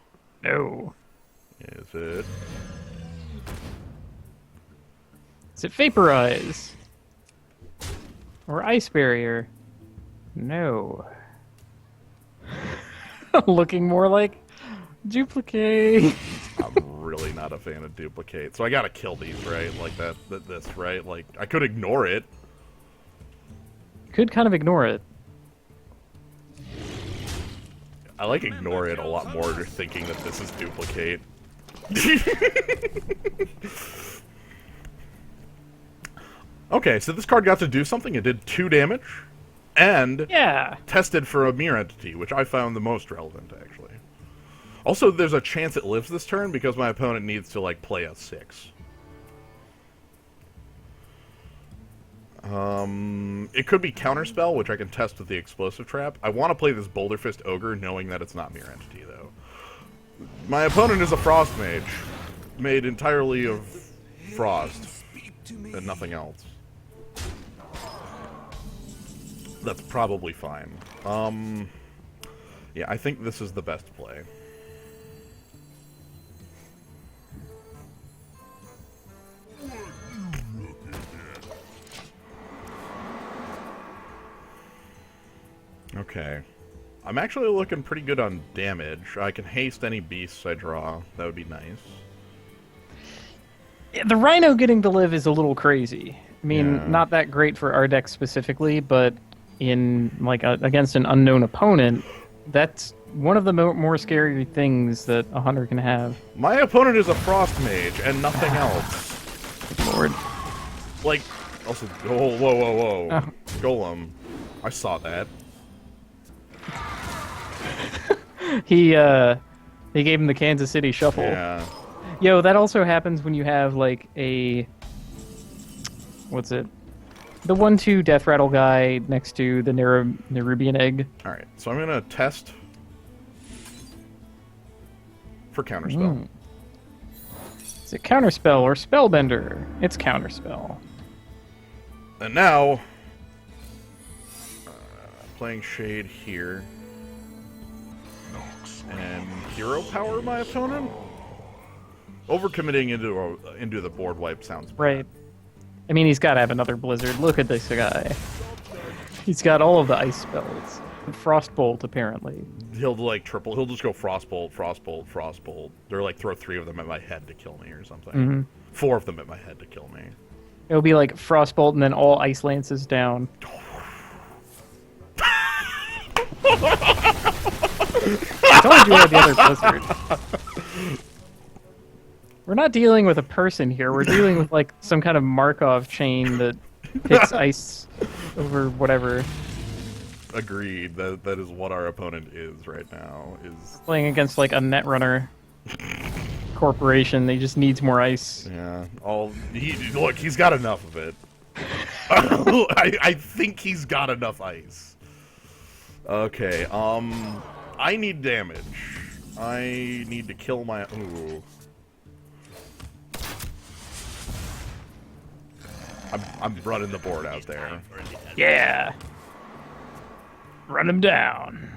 No. Is it? Is it vaporize? Or ice barrier? No. Looking more like duplicate. I'm really not a fan of duplicate. So I gotta kill these, right? Like this, right? Like, I could ignore it. Could kind of ignore it. I like ignore it a lot more thinking that this is duplicate. Okay, so this card got to do something. It did 2 damage. and Yeah. tested for a mirror entity, which I found the most relevant, actually. Also, there's a chance it lives this turn because my opponent needs to, like, play a 6. It could be Counterspell, which I can test with the Explosive Trap. I want to play this Boulder Fist Ogre, knowing that it's not Mirror Entity, though. My opponent is a Frost Mage, made entirely of Frost, and nothing else. That's probably fine. Yeah, I think this is the best play. Okay. I'm actually looking pretty good on damage. I can haste any beasts I draw. That would be nice. Yeah, the Rhino getting to live is a little crazy. I mean, Yeah. not that great for our deck specifically, but in like against an unknown opponent, that's one of the more scary things that a hunter can have. My opponent is a Frost Mage and nothing else. Lord. Like, also, whoa, whoa, whoa, whoa. Oh. Golem. I saw that. He gave him the Kansas City Shuffle. Yeah. Yo, that also happens when you have like a what's it? The 1/2 Death Rattle guy next to the Nerubian Egg. Alright, so I'm gonna test for Counterspell. Is it Counterspell or Spellbender? It's Counterspell. And now, playing Shade here. And Hero Power my opponent? Overcommitting into the board wipe sounds bad. Right. I mean, he's got to have another Blizzard. Look at this guy. He's got all of the ice spells. Frostbolt, apparently. He'll like triple. He'll just go Frostbolt, Frostbolt, Frostbolt. Or like throw 3 of them at my head to kill me or something. 4 of them at my head to kill me. It'll be like Frostbolt and then all Ice Lances down. I told you I had the other Blizzard. We're not dealing with a person here. We're dealing with like some kind of Markov chain that picks ice over whatever. Agreed. That is what our opponent is right now. Is Playing against like a Netrunner corporation. He just needs more ice. yeah. Look, he's got enough of it. I think he's got enough ice. Okay. I need damage. I need to kill my. Ooh. I'm running the board out there. Yeah. Run him down.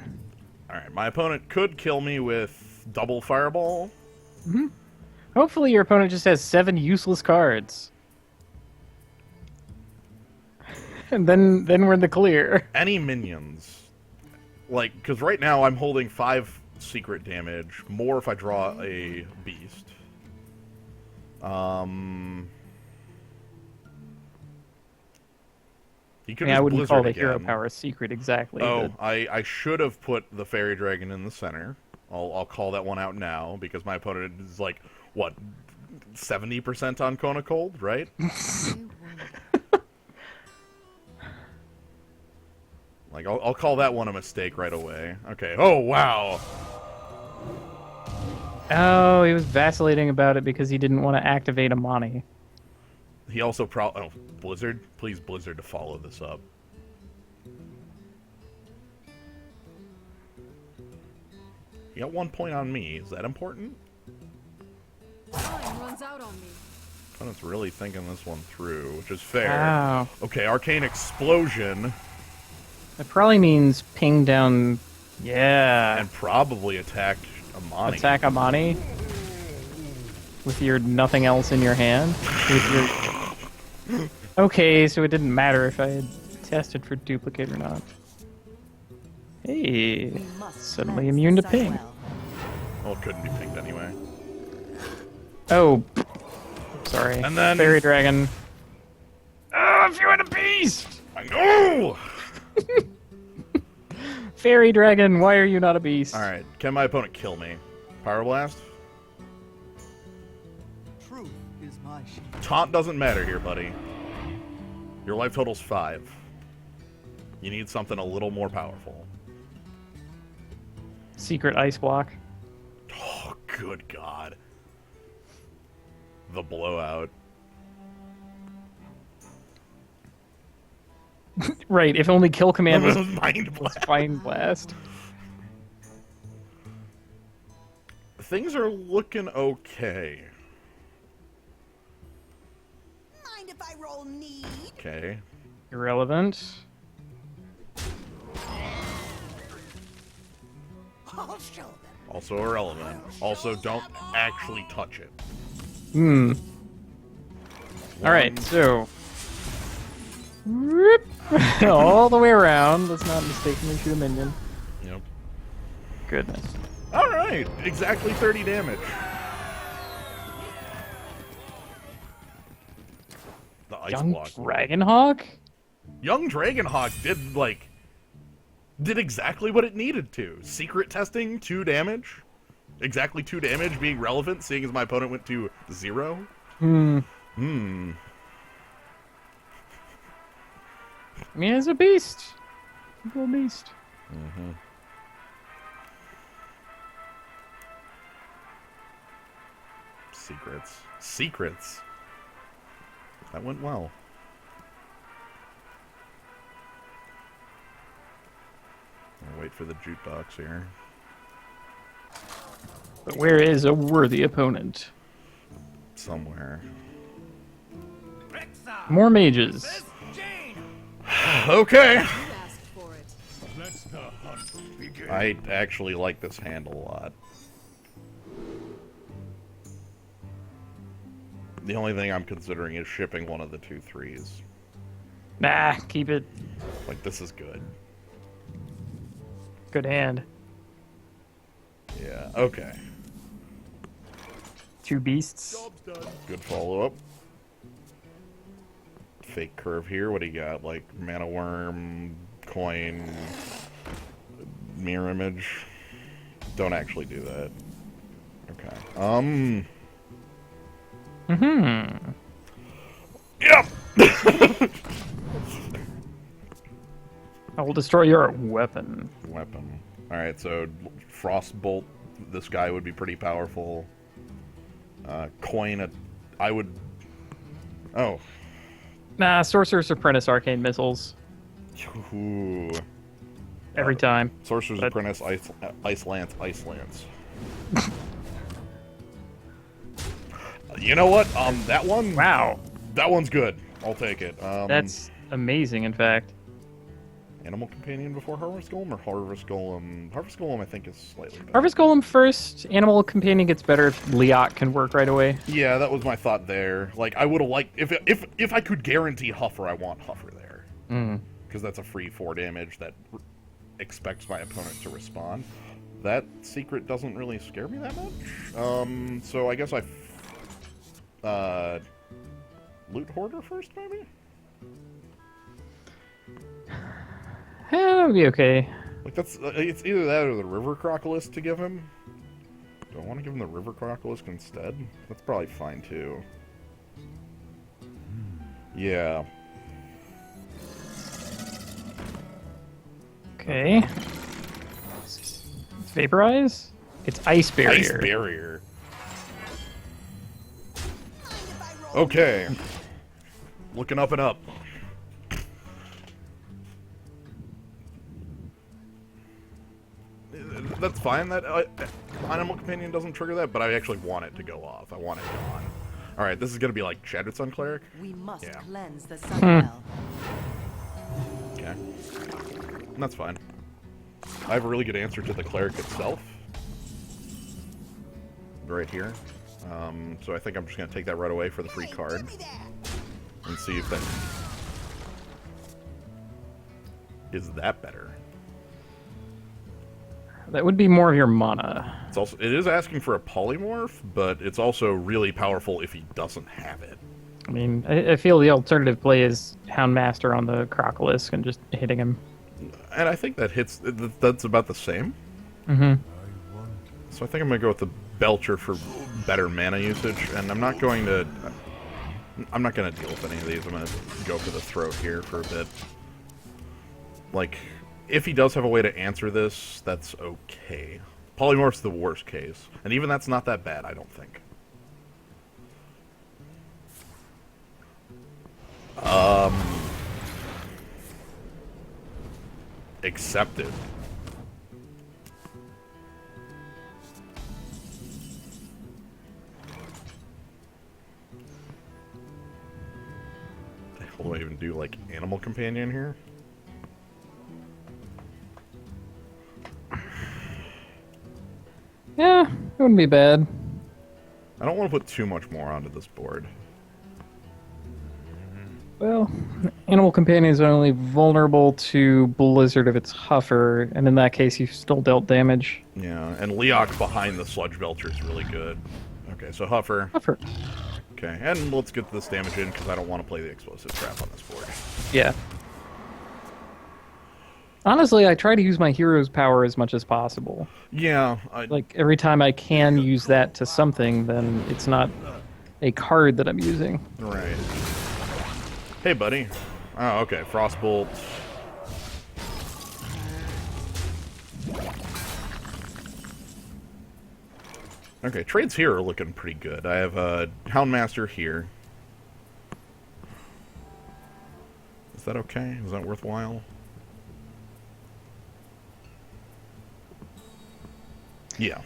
Alright, my opponent could kill me with double fireball. Hopefully your opponent just has 7 useless cards. And then we're in the clear. Any minions. Like, because right now I'm holding 5 secret damage. More if I draw a beast. He could I mean, I just wouldn't Blizzard call the again. hero power a secret exactly. Oh, but... I should have put the Fairy Dragon in the center. I'll call that one out now, because my opponent is like, what, 70% on Kona Cold, right? Like, I'll call that one a mistake right away. Okay, oh, wow! Oh, he was vacillating about it because he didn't want to activate Amani. He also oh, Blizzard? Please, Blizzard, to follow this up. He got 1 point on me. Is that important? Time runs out on me. Opponent's really thinking this one through, which is fair. Wow. Okay, Arcane Explosion. That probably means ping down... Yeah. And probably attack Amani. Attack Amani. With your nothing else in your hand. With your... Okay, so it didn't matter if I had tested for duplicate or not. Hey, suddenly immune to ping. Well, it couldn't be pinged anyway. Oh, sorry. And then... Fairy Dragon. Oh, if you had a beast! I know! Fairy Dragon, why are you not a beast? Alright, can my opponent kill me? Pyroblast? Truth is my shield. Taunt doesn't matter here, buddy. Your life total's 5. You need something a little more powerful. Secret ice block. Oh, good God. The blowout. Right, if only kill command was Mind blast. Fine Blast. Things are looking okay. Mind if I roll need? Okay. Irrelevant. I'll show them. Also irrelevant. Also, don't actually touch it. Hmm. Alright, so. Whoop. All the way around. Let's not mistakenly shoot a minion. Yep. Goodness. Alright, exactly 30 damage. The ice Young block. Dragonhawk? Young Dragonhawk did exactly what it needed to. Secret testing, 2 damage. Exactly 2 damage being relevant, seeing as my opponent went to 0. Hmm. Hmm. I mean, it's a beast. Little beast. Mm-hmm. Secrets. Secrets. That went well. I'll wait for the jukebox here. But where is a worthy opponent? Somewhere. More mages. Okay. You asked for it. Let the hunt begin. I actually like this hand a lot. The only thing I'm considering is shipping one of the 2 3s. Nah, keep it. Like, this is good. Good hand. Yeah, okay. 2 beasts. Job's done. Good follow-up. Fake curve here. What do you got? Like, mana worm, coin, mirror image. Don't actually do that. Okay. Mm-hmm. Yep! I will destroy your weapon. Weapon. Alright, so Frostbolt, this guy would be pretty powerful. Coin, I would... Oh. Nah, Sorcerer's Apprentice Arcane Missiles. Ooh. Every time. Sorcerer's But- Apprentice, Ice Lance, Ice Lance. You know what? That one... Wow. That one's good. I'll take it. That's amazing, in fact. Animal Companion before Harvest Golem or Harvest Golem? Harvest Golem, I think, is slightly better. Harvest Golem first. Animal Companion gets better if Liat can work right away. Yeah, that was my thought there. Like, I would have liked... If I could guarantee Huffer, I want Huffer there. Mm. Because that's a free 4 damage that expects my opponent to respond. That secret doesn't really scare me that much. So I guess I... Loot Hoarder first, maybe? That would be okay. Like, that's... it's either that or the River Crocolisk to give him. Do I want to give him the River Crocolisk instead? That's probably fine, too. Yeah. Okay. It's Vaporize? It's Ice Barrier. Ice Barrier. Okay. Looking up and up. That's fine. That Animal Companion doesn't trigger that, but I actually want it to go off. I want it to go on. All right, this is gonna be like Shattered Sun Cleric. We must Yeah. cleanse the sunwell. Okay, that's fine. I have a really good answer to the Cleric itself. Right here. So I think I'm just gonna take that right away for the free card and see if that is that better. That would be more of your mana. It's also, it is asking for a polymorph, but it's also really powerful if he doesn't have it. I mean, I feel the alternative play is Houndmaster on the Crocolisk and just hitting him. And I think that hits, that's about the same. Mm-hmm. So I think I'm going to go with the Belcher for better mana usage, and I'm not going to deal with any of these. I'm going to go for the throat here for a bit. like, if he does have a way to answer this, that's okay. Polymorph's the worst case. And even that's not that bad, I don't think. Accepted. The hell do I even do, like, animal companion here? Yeah, it wouldn't be bad. I don't want to put too much more onto this board. Well, animal companions are only vulnerable to Blizzard if it's Huffer, and in that case, you've still dealt damage. Yeah, and Leok behind the Sludge Belcher is really good. Okay, so Huffer. Huffer. Okay, and let's get this damage in because I don't want to play the explosive trap on this board. Yeah. Honestly, I try to use my hero's power as much as possible. Yeah, Like, every time I can use that to something, then it's not a card that I'm using. right. Hey, buddy. Oh, okay, Frostbolt. Okay, trades here are looking pretty good. I have a Houndmaster here. Is that okay? Is that worthwhile? Yeah.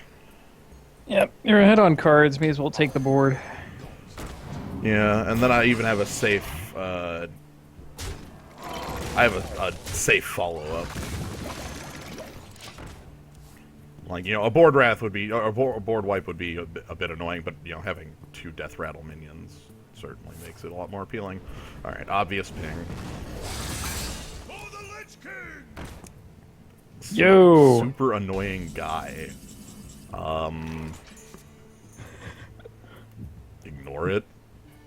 Yep, you're ahead on cards. May as well take the board. Yeah, and then I even have a safe, I have a safe follow-up. Like, you know, a board wrath would be, or a board wipe would be a bit annoying, but, you know, having 2 Death Rattle minions certainly makes it a lot more appealing. Alright, obvious ping. For the Lich King! Yo! Super annoying guy. Ignore it.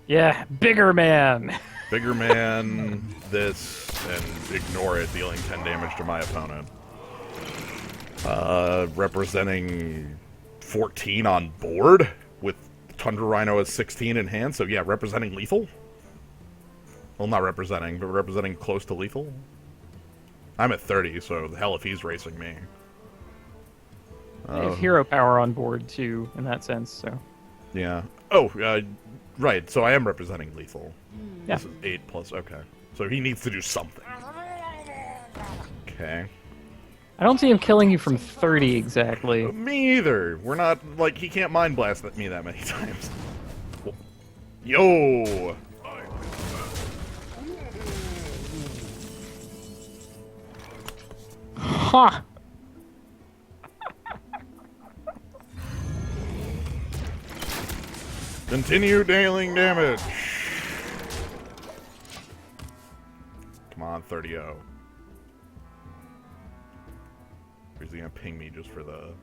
Yeah, bigger man! Bigger man, this, and ignore it, dealing 10 damage to my opponent. Representing 14 on board, with Tundra Rhino as 16 in hand, so yeah, representing lethal? Well, not representing, but representing close to lethal? I'm at 30, so hell if he's racing me. I have hero power on board, too, in that sense, so... Yeah. Oh, right, so I am representing lethal. Yeah. This is 8 plus, okay. So he needs to do something. Okay. I don't see him killing you from 30 exactly. Me either. We're not, like, he can't Mind Blast me that many times. Yo! Ha! Continue dealing damage. Come on, 30-0. Or is he gonna ping me just for the...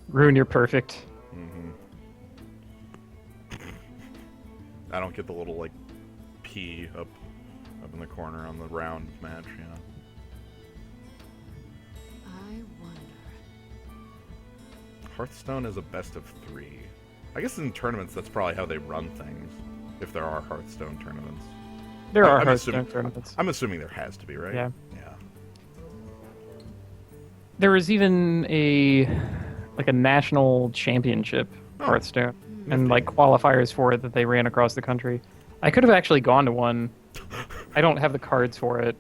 Ruin your perfect. I don't get the little, like, P up in the corner on the round match, you know? I wonder. Hearthstone is a best of 3. I guess in tournaments, that's probably how they run things. If there are Hearthstone tournaments. There are I'm Hearthstone assuming, tournaments. I'm assuming there has to be, right? Yeah. Yeah. There was even a national championship Hearthstone, and like qualifiers for it that they ran across the country. I could have actually gone to one. I don't have the cards for it.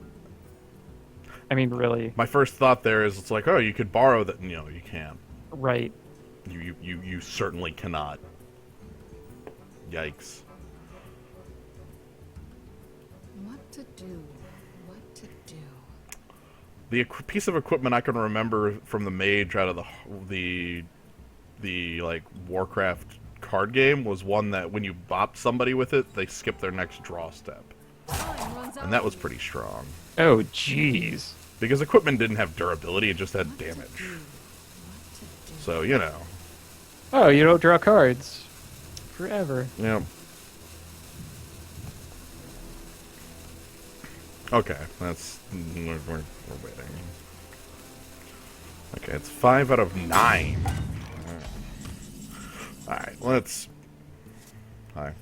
I mean, really. My first thought there is, it's like, oh, you could borrow that. No, you can't. Right. You certainly cannot. Yikes. What to do? What to do? The piece of equipment I can remember from the mage out of the like Warcraft card game was one that when you bopped somebody with it, they skip their next draw step, and that was pretty strong. Oh, jeez. Because equipment didn't have durability; it just had damage. So you know. Oh, you don't draw cards forever. Yeah. Okay, that's we're waiting. Okay, it's 5 out of 9. All right, let's. Hi.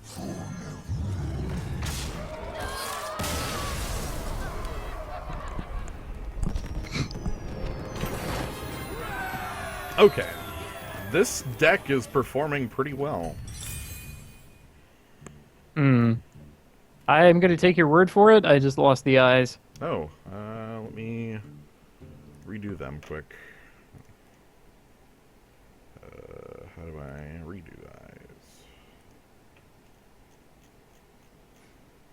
Okay. This deck is performing pretty well. Hmm. I'm gonna take your word for it. I just lost the eyes. Oh, let me redo them quick. How do I redo eyes?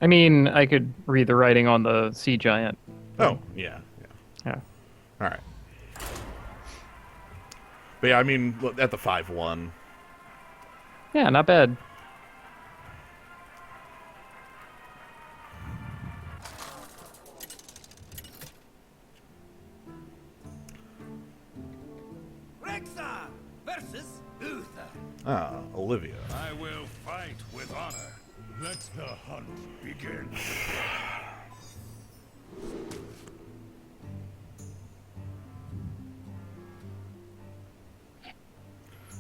I mean, I could read the writing on the sea giant. Oh, yeah. Yeah. All right. But yeah, I mean, look, at the 5-1. Yeah, not bad. Rexa versus Uther. Ah, Olivia. I will fight with honor. Let the hunt begin.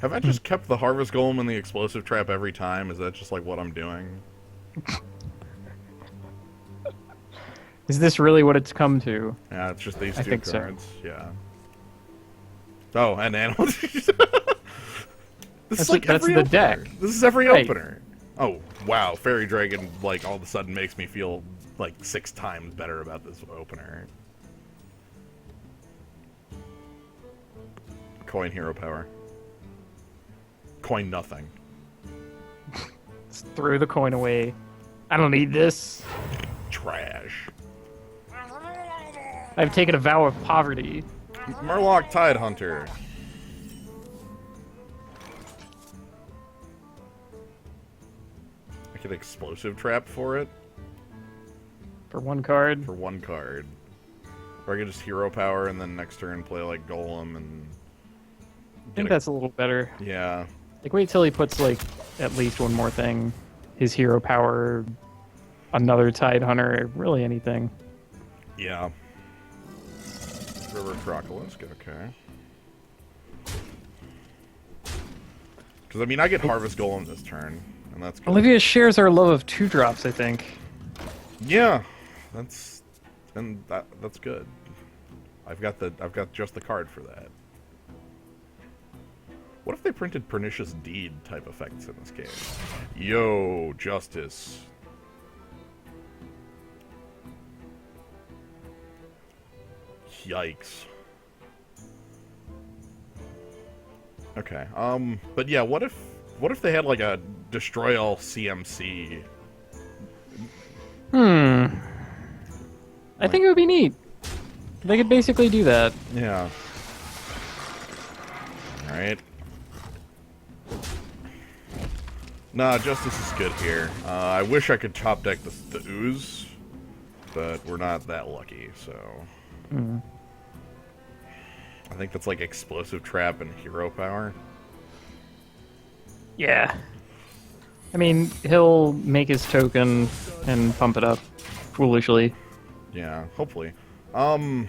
Have I just kept the Harvest Golem and the Explosive Trap every time? Is that just like what I'm doing? Is this really what it's come to? Yeah, it's just these I two think so. cards. Yeah. Oh, and animals. This is like that's every the opener. deck. This is every Right. opener. Oh, wow. Fairy Dragon, like, all of a sudden makes me feel, like, 6 times better about this opener. Coin Hero Power. Coin nothing. Just throw the coin away. I don't need this. Trash. I've taken a vow of poverty. Murloc Tidehunter. I could Explosive Trap for it. For one card. For 1 card. Or I could just Hero Power and then next turn play like Golem and... I think that's a little better. Yeah. Like, wait till he puts, like, at least one more thing. His hero power, another Tide Hunter, really anything. Yeah. River Crocolisk, okay. Because, I mean, I get Harvest Golem this turn, and that's good. Olivia shares our love of 2-drops, I think. Yeah. That's good. I've got just the card for that. What if they printed Pernicious Deed type effects in this game? Yo, Justice. Yikes. Okay. But yeah, what if they had like a destroy all CMC? I think it would be neat. They could basically do that. Yeah. Alright. Nah, Justice is good here. I wish I could top deck the Ooze, but we're not that lucky, so... I think that's like Explosive Trap and Hero Power. Yeah. I mean, he'll make his token and pump it up foolishly. Yeah, hopefully. Or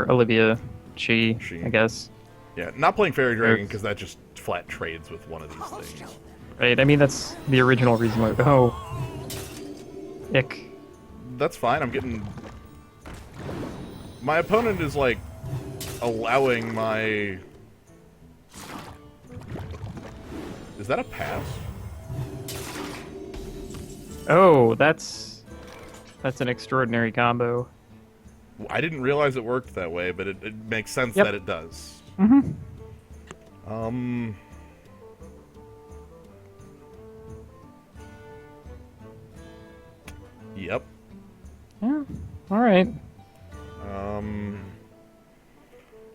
Olivia, she, I guess. Yeah, not playing Fairy Dragon because that just flat trades with one of these things. Right, I mean, that's the original reason why... Oh. Ick. That's fine, I'm getting... My opponent is, like, allowing my... Is that a pass? Oh, that's an extraordinary combo. I didn't realize it worked that way, but it makes sense Yep. that it does. Yep. Yeah, alright.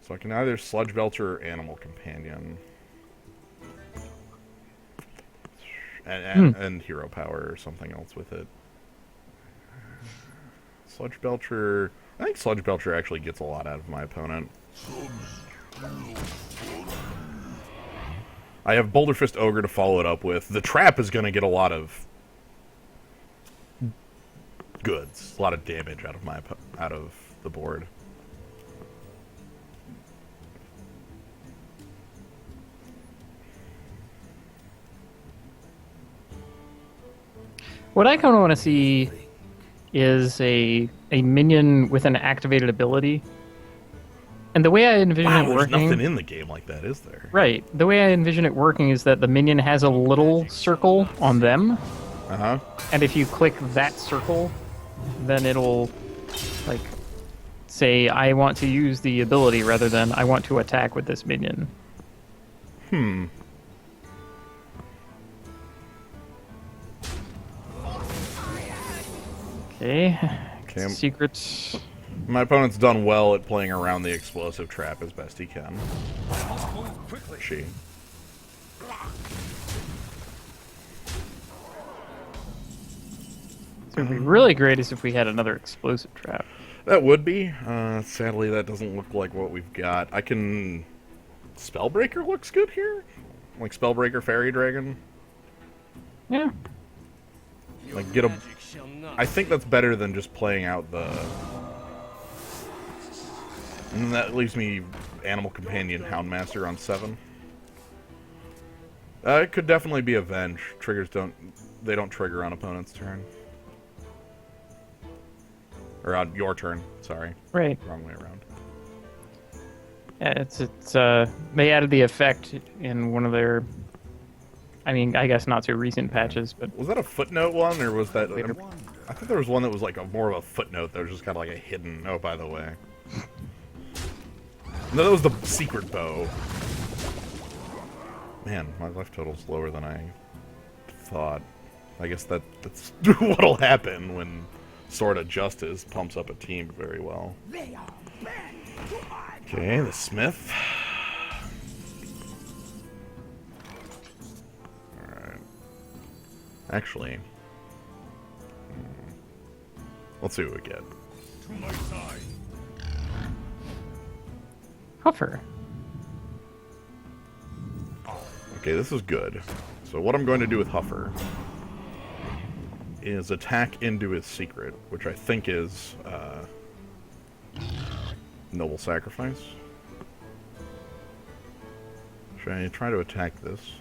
So I can either Sludge Belcher or Animal Companion. And Hero Power or something else with it. Sludge Belcher... I think Sludge Belcher actually gets a lot out of my opponent. I have Boulder Fist Ogre to follow it up with. The Trap is going to get a lot of goods, a lot of damage out of the board. What I kind of want to see is a minion with an activated ability. And the way I envision Wow, it there's working, nothing in the game like that, is there? right? The way I envision it working is that the minion has a little circle on them, Uh-huh. and if you click that circle, then it'll like say I want to use the ability rather than I want to attack with this minion. Hmm. Okay. Okay. Secrets. My opponent's done well at playing around the explosive trap as best he can. Move quickly. She. It would be really great is if we had another explosive trap. That would be. Sadly, that doesn't look like what we've got. I can... Spellbreaker looks good here? Like Spellbreaker Fairy Dragon? Yeah. Like, get a... Magic shall not I think that's better than just playing out the... And that leaves me Animal Companion Houndmaster on 7. It could definitely be Avenge. Triggers don't... They don't trigger on opponent's turn. Or on your turn, sorry. Right. Wrong way around. Yeah, it's they added the effect in one of their, I mean, I guess not so recent patches, but Was that a footnote one, or was that... Later. I think there was one that was like more of a footnote that was just kind of like a hidden... Oh, by the way. No, that was the secret bow. Man, my life total's lower than I thought. I guess that's what'll happen when Sword of Justice pumps up a team very well. Okay, the Smith. Alright. Actually... Let's see what we get. to my side. Huffer. Okay, this is good. So what I'm going to do with Huffer is attack into his secret, which I think is Noble Sacrifice. Should I try to attack this?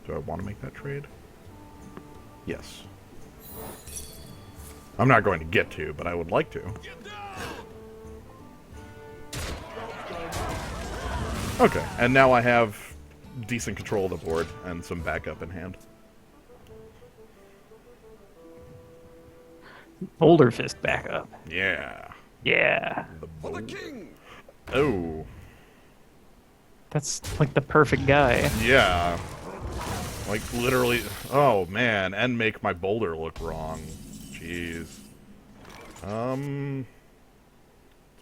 Do I want to make that trade? Yes. I'm not going to get to, but I would like to. Okay, and now I have decent control of the board and some backup in hand. Boulder Fist backup. Yeah. Yeah. For the king! Oh. That's like the perfect guy. Yeah. Like, literally... Oh, man. And make my boulder look wrong. Jeez. Let's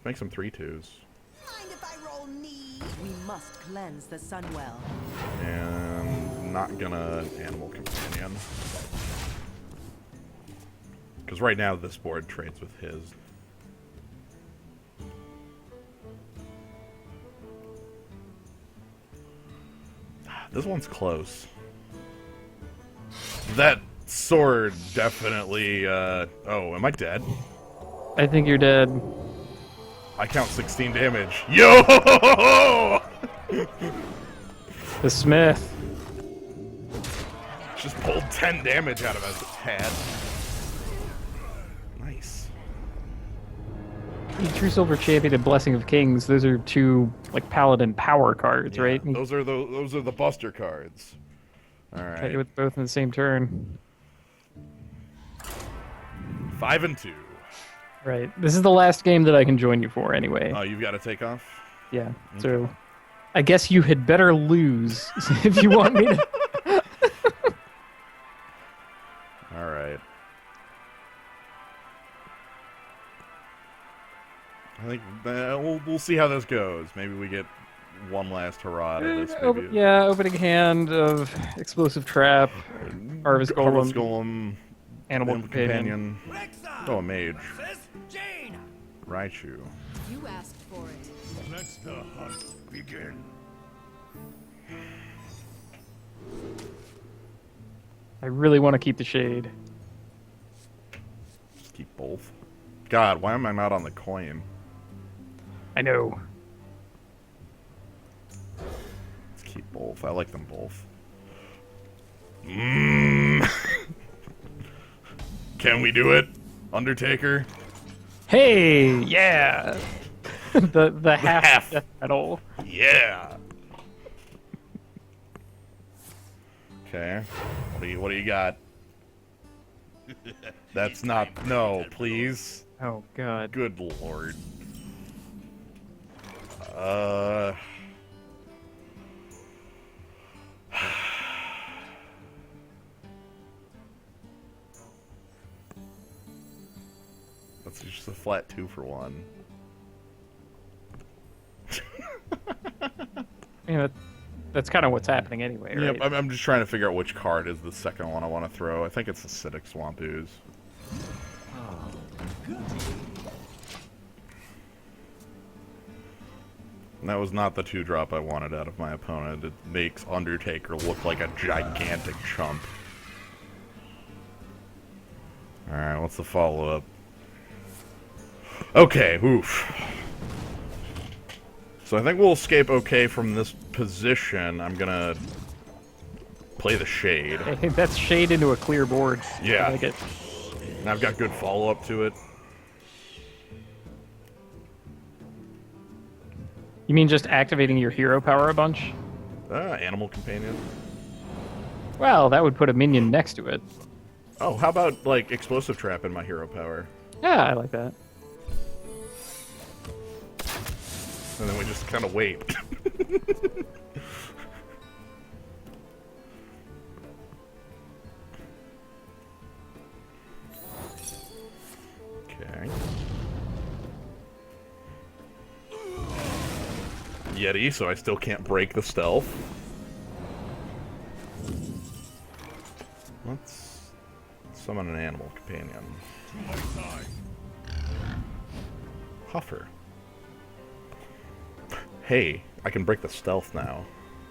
make some 3-2s. Mind if I roll knee? We must cleanse the Sunwell. And not gonna Animal Companion. Because right now this board trades with his. This one's close. That sword definitely, oh, am I dead? I think you're dead. I count 16 damage. Yo! The Smith. Just pulled 10 damage out of his head. Nice. True Silver Champion and Blessing of Kings. Those are two like Paladin power cards, Yeah, right? Those are the Buster cards. All Hit right. you with both in the same turn. 5 and 2. Right. This is the last game that I can join you for, anyway. Oh, you've got to take off. Yeah. So, I guess you had better lose if you want me to. All right. I think we'll see how this goes. Maybe we get one last hurrah out of this. Maybe Yeah, opening hand of Explosive Trap, Harvest Golem, Harvest Golem, Animal Companion. Oh, a mage. Princess Jane! Raichu. You asked for it. Let the hunt begin. I really want to keep the Shade. Just keep both. God, why am I not on the coin? I know. Let's keep both. I like them both. Can we do it? Undertaker? Hey, yeah. the half, half. death metal. Yeah. Okay. What do you got? That's not no, please. Oh god. Good lord. That's just a flat 2-for-1. Yeah, that's kind of what's happening anyway, right? Yep, I'm just trying to figure out which card is the second one I want to throw. I think it's the Acidic Swamp Ooze. And that was not the 2-drop I wanted out of my opponent. It makes Undertaker look like a gigantic chump. Alright, what's the follow-up? Okay, oof. So I think we'll escape okay from this position. I'm gonna play the Shade. Hey, that's shade into a clear board. Yeah. I like it. And I've got good follow-up to it. You mean just activating your hero power a bunch? Animal Companion. Well, that would put a minion next to it. Oh, how about, like, Explosive Trap in my hero power? Yeah, I like that. And then we just kind of wait. Okay. Yeti, so I still can't break the stealth. Let's summon an animal companion. Huffer. Hey, I can break the stealth now.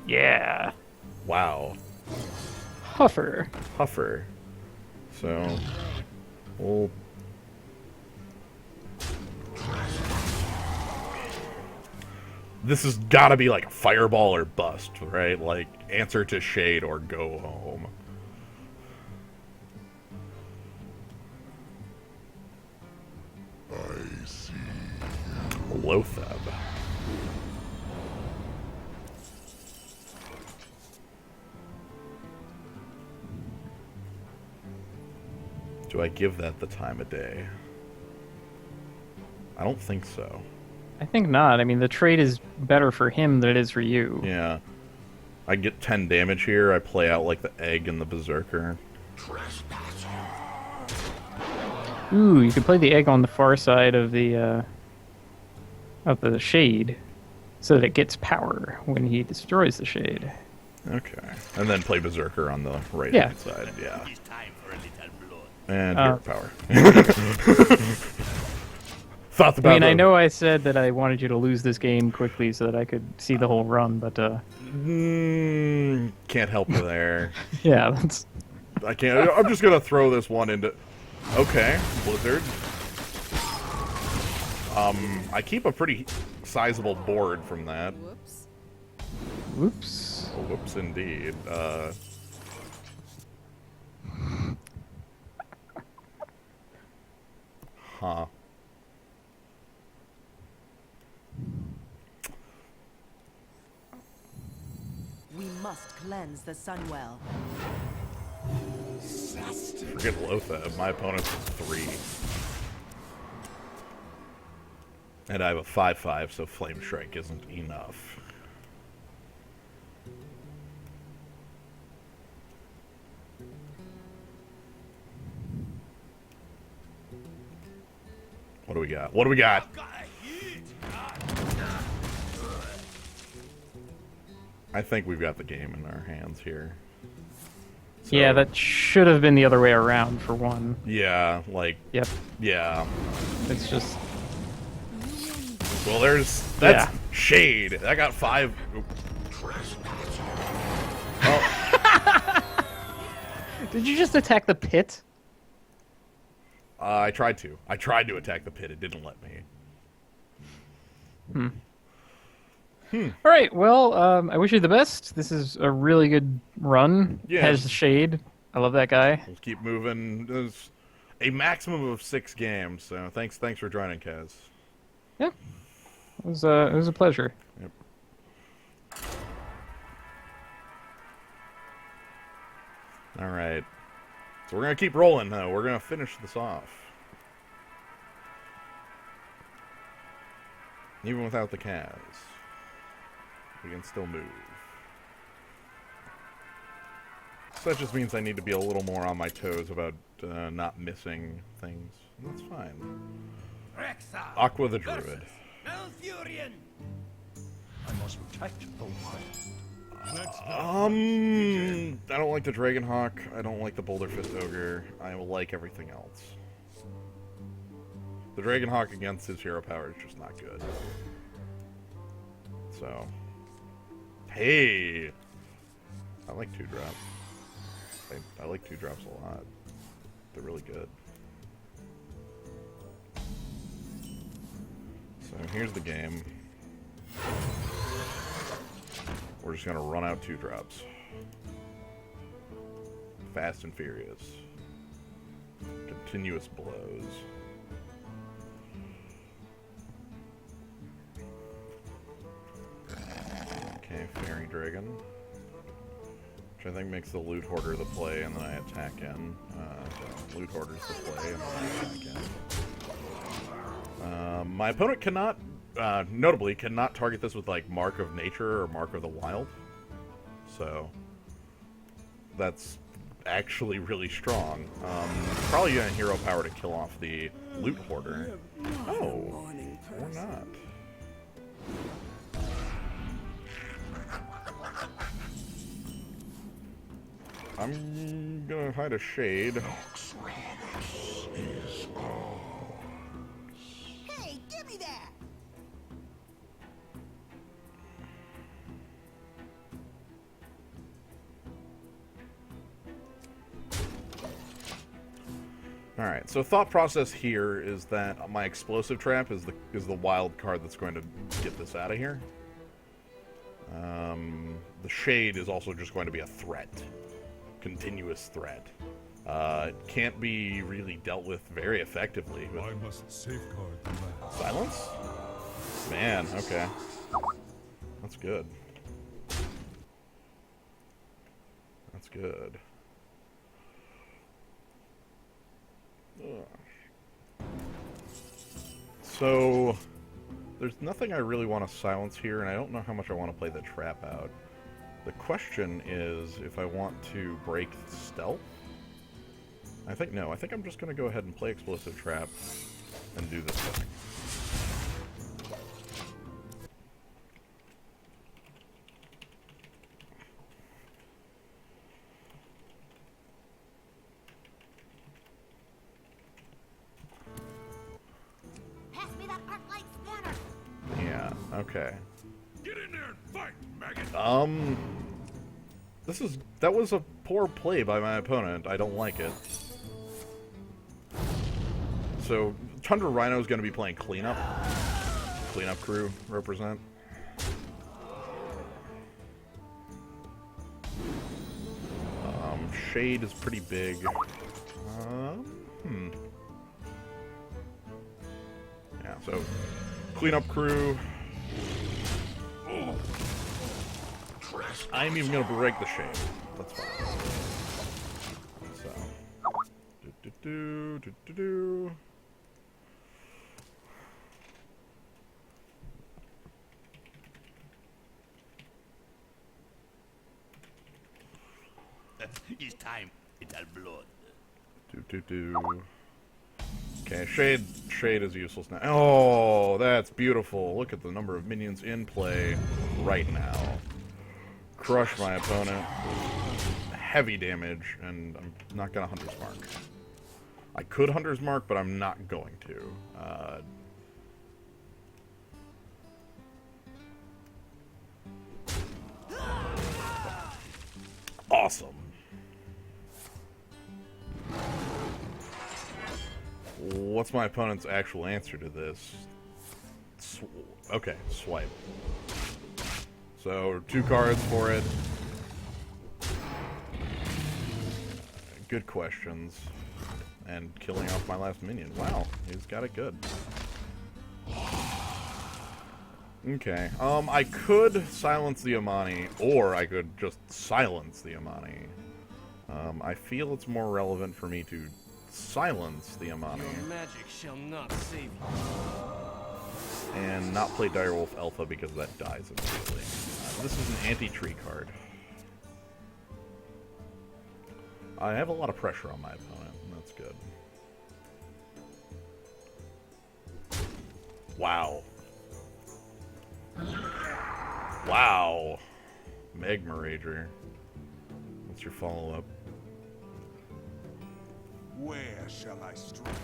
Yeah. Wow. Huffer. Huffer. So, we'll... This has got to be like a fireball or bust, right? Like, answer to Shade or go home. I see. Lotheb. Do I give that the time of day? I don't think so. I think not. I mean, the trade is better for him than it is for you. Yeah. I get 10 damage here. I play out like the egg and the berserker. Ooh, you could play the egg on the far side of the shade, so that it gets power when he destroys the shade. Okay. And then play berserker on the right Yeah. hand side. Yeah. It's time for a little blood. And hero power. Thoughts I about mean, I the- know I said that I wanted you to lose this game quickly so that I could see the whole run, but can't help you there. yeah, that's I can't. I'm just gonna throw this one into. Okay, Blizzard. I keep a pretty sizable board from that. Whoops. whoops. Oh, whoops, indeed. Huh. We must cleanse the Sunwell. Forget Lotheb. My opponent's 3. And I have a 5/5, so Flame Strike isn't enough. What do we got? What do we got? I think we've got the game in our hands here. So, Yeah, that should have been the other way around for one. Yeah, like, Yep, yeah. it's just Well, that's Yeah. Shade. I got 5. Oop. Did you just attack the pit? I tried to. I tried to attack the pit. It didn't let me. All right, well, I wish you the best. This is a really good run. Yeah. Has the shade. I love that guy. Let's keep moving. There's a maximum of 6 games. So thanks for joining, Kaz. Yeah. It was a pleasure. Yep. All right. So we're gonna keep rolling, though. We're gonna finish this off, even without the Kaz. We can still move. So that just means I need to be a little more on my toes about not missing things. And that's fine. Rexar Aqua the Druid. versus Malfurion. I must protect the wild. I don't like the Dragonhawk. I don't like the Boulder Fist Ogre. I like everything else. The Dragonhawk against his hero power is just not good. So, hey, I like 2-drop. I like 2-drops a lot. They're really good. So here's the game. We're just gonna run out 2-drops. Fast and furious. Continuous blows. Okay, Fairy Dragon. Which I think makes the Loot Hoarder the play, and then I attack in. So Loot Hoarder's the play, and then I attack in. My opponent cannot, notably, cannot target this with, like, Mark of Nature or Mark of the Wild. So, that's actually really strong. Probably gonna hero power to kill off the Loot Hoarder. Oh, or not. I'm gonna hide a Shade. Hey, give me that! Alright, so thought process here is that my Explosive Trap is the wild card that's going to get this out of here. The Shade is also just going to be a threat. Continuous threat. It can't be really dealt with very effectively with I must safeguard the land. silence? Man, okay. That's good. That's good. Ugh. So, there's nothing I really want to silence here, and I don't know how much I want to play the trap out. The question is if I want to break stealth. I think no. I think I'm just going to go ahead and play Explosive Trap and do this thing. Pass me that arc light scanner. Yeah, okay. Get in there and fight, maggot. That was a poor play by my opponent. I don't like it. So, Tundra Rhino is going to be playing Cleanup. Cleanup crew represent. Shade is pretty big. Yeah, so Cleanup crew. I'm even gonna break the Shade. That's fine. So, do. It's time. It's our blood. Do. Okay, Shade is useless now. Oh, that's beautiful. Look at the number of minions in play right now. Crush my opponent. Heavy damage, and I'm not gonna Hunter's Mark. I could Hunter's Mark, but I'm not going to. Awesome. What's my opponent's actual answer to this? Okay, swipe. So, 2 cards for it. Good questions. And killing off my last minion. Wow, he's got it good. Okay. I could silence the Amani, or I could just silence the Amani. I feel it's more relevant for me to silence the Amani Your magic shall not save you. and not play Direwolf Alpha because that dies immediately. This is an anti-tree card. I have a lot of pressure on my opponent, and that's good. Wow. Wow. Magma Rager. What's your follow-up? Where shall I strike?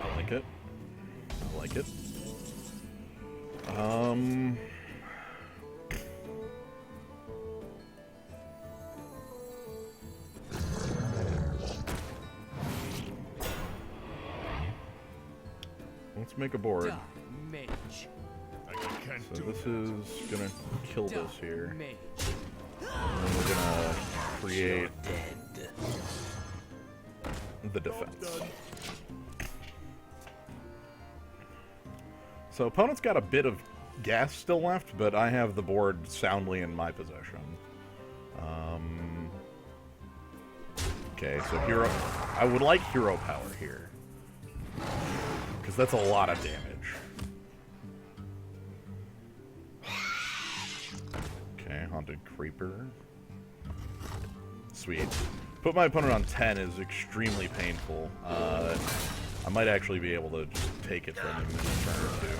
I like it. I like it. Let's make a board. Mage. I can't So do this is gonna kill this here. Mage. And then we're gonna create the defense. So opponent's got a bit of gas still left, but I have the board soundly in my possession. Okay, so hero. I would like hero power here, because that's a lot of damage. Okay, Haunted Creeper. Sweet. Put my opponent on 10 is extremely painful. I might actually be able to just take it from him in a turn or two.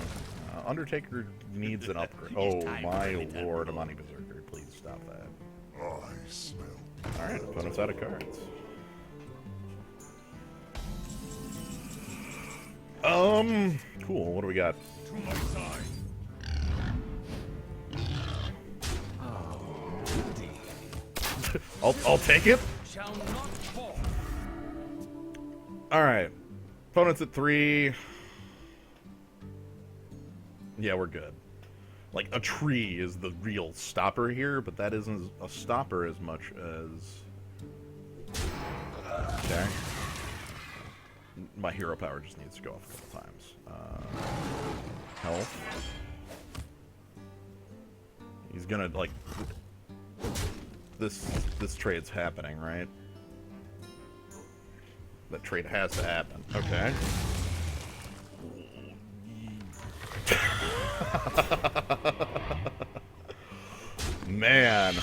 Undertaker needs an upgrade. Oh my lord, Amani Berserker, please stop that. I smell. Alright, opponent's out of cards. Cool, what do we got? To my side. I'll take it. Shall not fall. Alright. Opponent's at 3. Yeah, we're good. Like, a tree is the real stopper here, but that isn't a stopper as much as... Okay. My hero power just needs to go off a couple times. Health. He's gonna, like... This trade's happening, right? That trade has to happen. Okay. Man.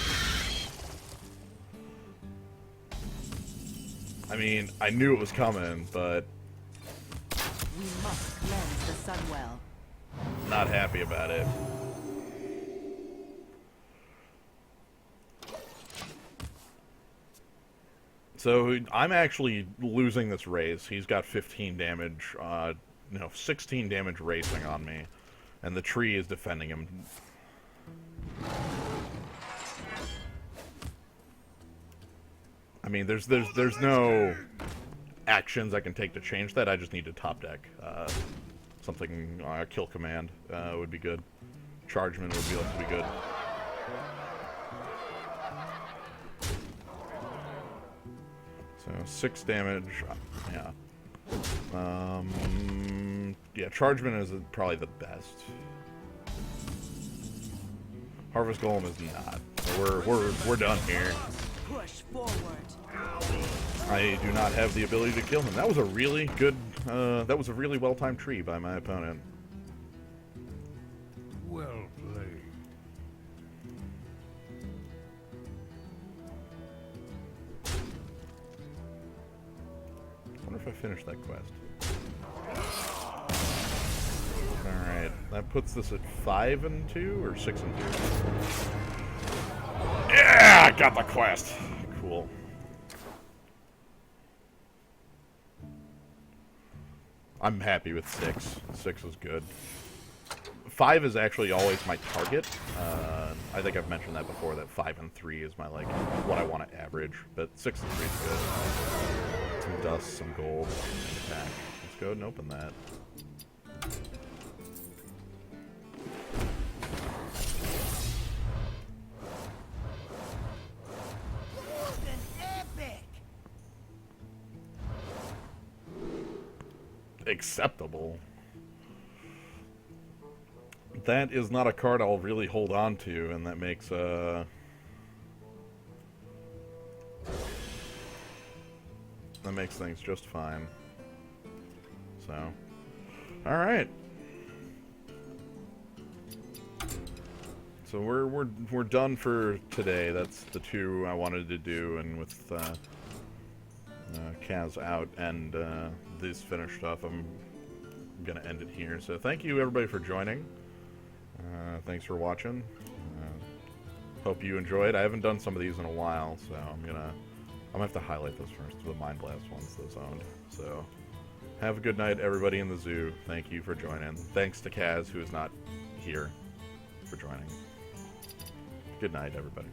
I mean, I knew it was coming, but We must cleanse the Sunwell. not happy about it. So I'm actually losing this race. He's got 15 damage, 16 damage racing on me, and the tree is defending him. I mean, there's no actions I can take to change that. I just need to top deck something. Kill command would be good. Chargeman would be good. So 6 damage. Yeah. Yeah, Chargeman is probably the best. Harvest Golem is not. So we're done here. Push forward. I do not have the ability to kill him. That was a really good. That was a really well-timed tree by my opponent. Well played. I wonder if I finished that quest. Alright, that puts this at 5 and 2 or 6 and 2. Yeah, I got the quest. Cool. I'm happy with 6. 6 is good. 5 is actually always my target. I think I've mentioned that before, that 5 and 3 is my, like, what I want to average. But 6 and 3 is good. Some dust, some gold, and attack. Let's go ahead and open that. Acceptable. that is not a card I'll really hold on to, and that makes things just fine. So, all right. So we're done for today. That's the 2 I wanted to do, and with Kaz out and this finished stuff, I'm gonna end it here. So thank you everybody for joining. Thanks for watching. Hope you enjoyed. I haven't done some of these in a while, so I'm gonna have to highlight those first, the Mind Blast ones, those owned. So have a good night, everybody in the zoo. Thank you for joining. Thanks to Kaz, who is not here, for joining. Good night, everybody.